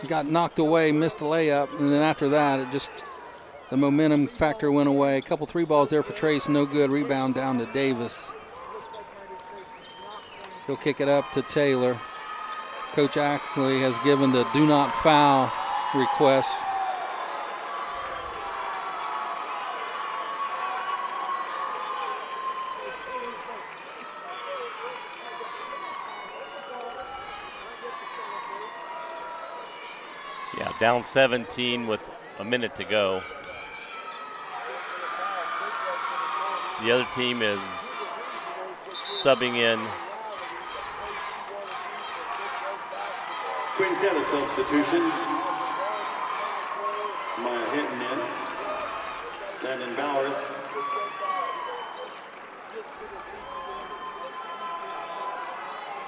got knocked away, missed the layup, and then after that, the momentum factor went away. A couple 3 balls there for Trace, no good. Rebound down to Davis. He'll kick it up to Taylor. Coach actually has given the do not foul request. Yeah, down 17 with a minute to go. The other team is subbing in. Quintet of substitutions. Maya Hinton in. Landon Bowers.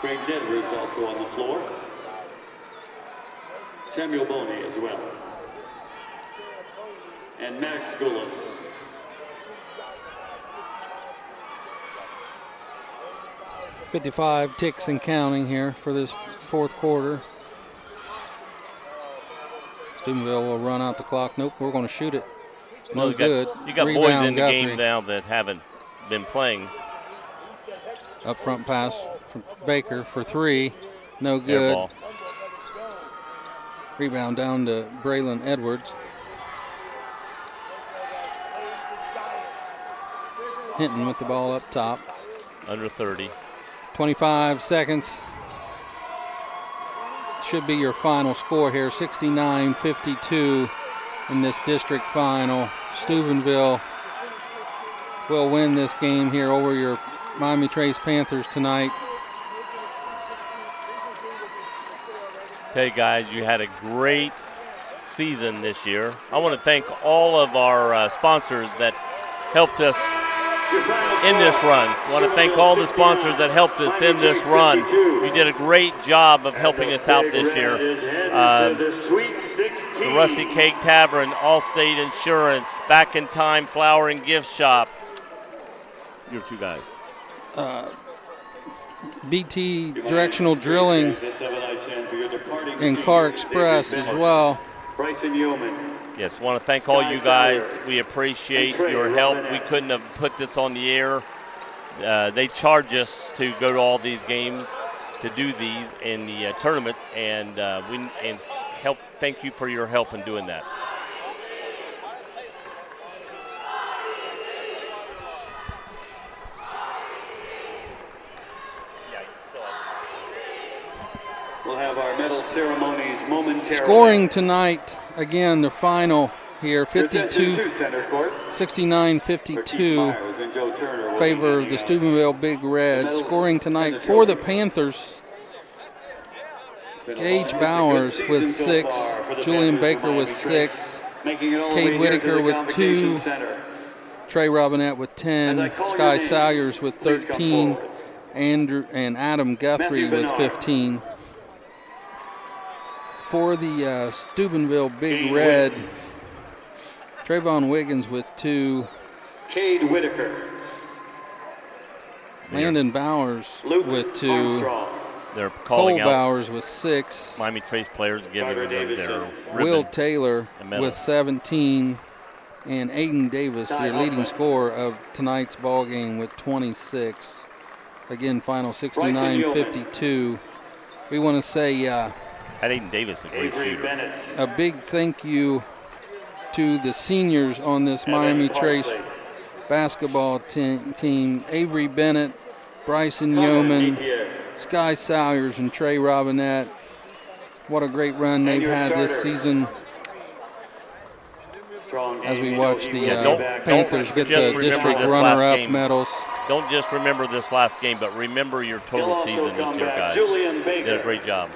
Greg Dedler is also on the floor. Samuel Boney as well. And Max Gullin. .55 ticks and counting here for this 4th quarter. Steubenville will run out the clock. Nope, we're going to shoot it. No good. You got Rebound, boys in the Guthrie. game now that haven't been playing. Up front pass from Baker for 3. No Air good. ball. Rebound down to Braylon Edwards. Hinton with the ball up top. Under 30. 25 seconds. Should be your final score here. 69-52 in this district final. Steubenville will win this game here over your Miami Trace Panthers tonight. Tell you guys, you had a great season this year. I want to thank all of our sponsors that helped us in this run. I want to thank all the sponsors that helped us in this run. You did a great job of helping us out this year. The Rusty Cake Tavern, Allstate Insurance, Back in Time Flower and Gift Shop. Your 2 guys. BT Directional Drilling and Car Express as well. Bryson Yeoman. Yes, want to thank all you guys. We appreciate your help. We couldn't have put this on the air. They charge us to go to all these games, to do these in the tournaments, and thank you for your help in doing that. We'll have our medal ceremonies momentarily. Scoring tonight, again, the final here, 69-52, favor of the Steubenville Big Red. Scoring tonight for the Panthers, Gage Bowers with 6, Julian Baker with 6, Cade Whitaker with 2, Trey Robinette with 10, Sky Salyers with 13, and Adam Guthrie with 15. For the Steubenville Big Red, Trayvon Wiggins with 2. Cade Whitaker. Landon Bowers Luke with 2. Armstrong. They're Cole calling out Bowers with 6. Miami Trace players giving Carter them their Davidson. Will ribbon. Taylor and medal. with 17. And Aiden Davis, Ty your leading Huffman. scorer of tonight's ball game with 26. Again, final Bryson 69-52. We want to say Had Aiden Davis a great Avery shooter. Bennett. a big thank you to the seniors on this Miami Evan Trace Parsley. basketball team. Avery Bennett, Bryson Connor Yeoman, Napier. Sky Salyers, and Trey Robinette. What a great run they've your had this starters. season Strong as game. we You know watch he the will be don't- back. Panthers get just the remember district this last runner-up game. medals. Don't just remember this last game, but remember your He'll total also season this come year, back. guys. Julian Did a Baker. great job.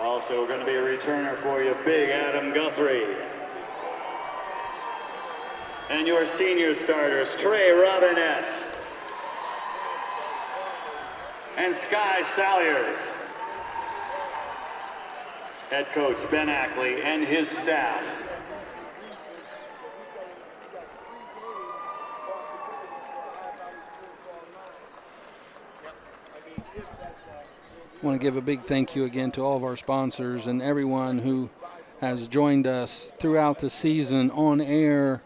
Also going to be a returner for you, big Adam Guthrie. And your senior starters, Trey Robinette and Sky Salyers. Head coach Ben Ackley and his staff. I want to give a big thank you again to all of our sponsors and everyone who has joined us throughout the season on air.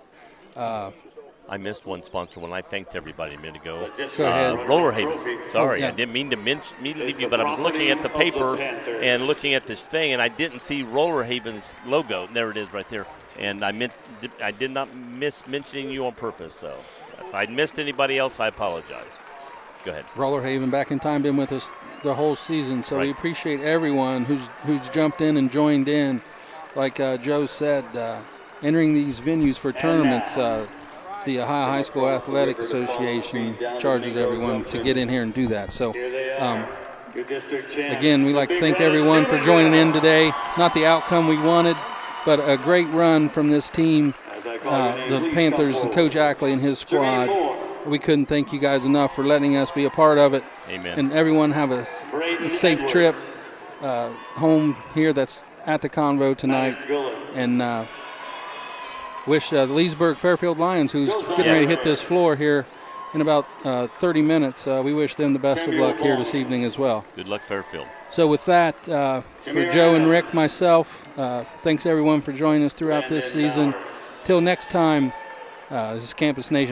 I missed one sponsor when I thanked everybody a minute ago. Go ahead. Roller Haven. Sorry, Oh, yeah. I didn't mean to leave you, but I was looking at the paper and looking at this thing, and I didn't see Roller Haven's logo. There it is right there. And I did not miss mentioning you on purpose. So if I missed anybody else, I apologize. Go ahead. Roller Haven back in time, been with us the whole season, so we Right. appreciate everyone who's jumped in and joined in. Like Joe said, entering these venues for tournaments, the Ohio High School Athletic Association charges everyone to get in here and do that. So Here they are. Your district champs. again, we'd like to thank everyone for joining in today. Not the outcome we wanted, but a great run from this team, As I call your name, the please Panthers come and Coach forward. Ackley and his Jermaine squad. Moore. We couldn't thank you guys enough for letting us be a part of it. Amen. And everyone have a Braden safe Edwards. trip home here that's at the Convo tonight. Alex Gullin. And wish the Leesburg Fairfield Lions, who's Joseph getting ready to hit Yester. this floor here in about 30 minutes, we wish them the best of Samuel luck here Long. this evening as well. Good luck, Fairfield. So with that, for Joe and Rick, myself, thanks everyone for joining us throughout this Brandon season. Bowers. Till next time, this is Campus Nation.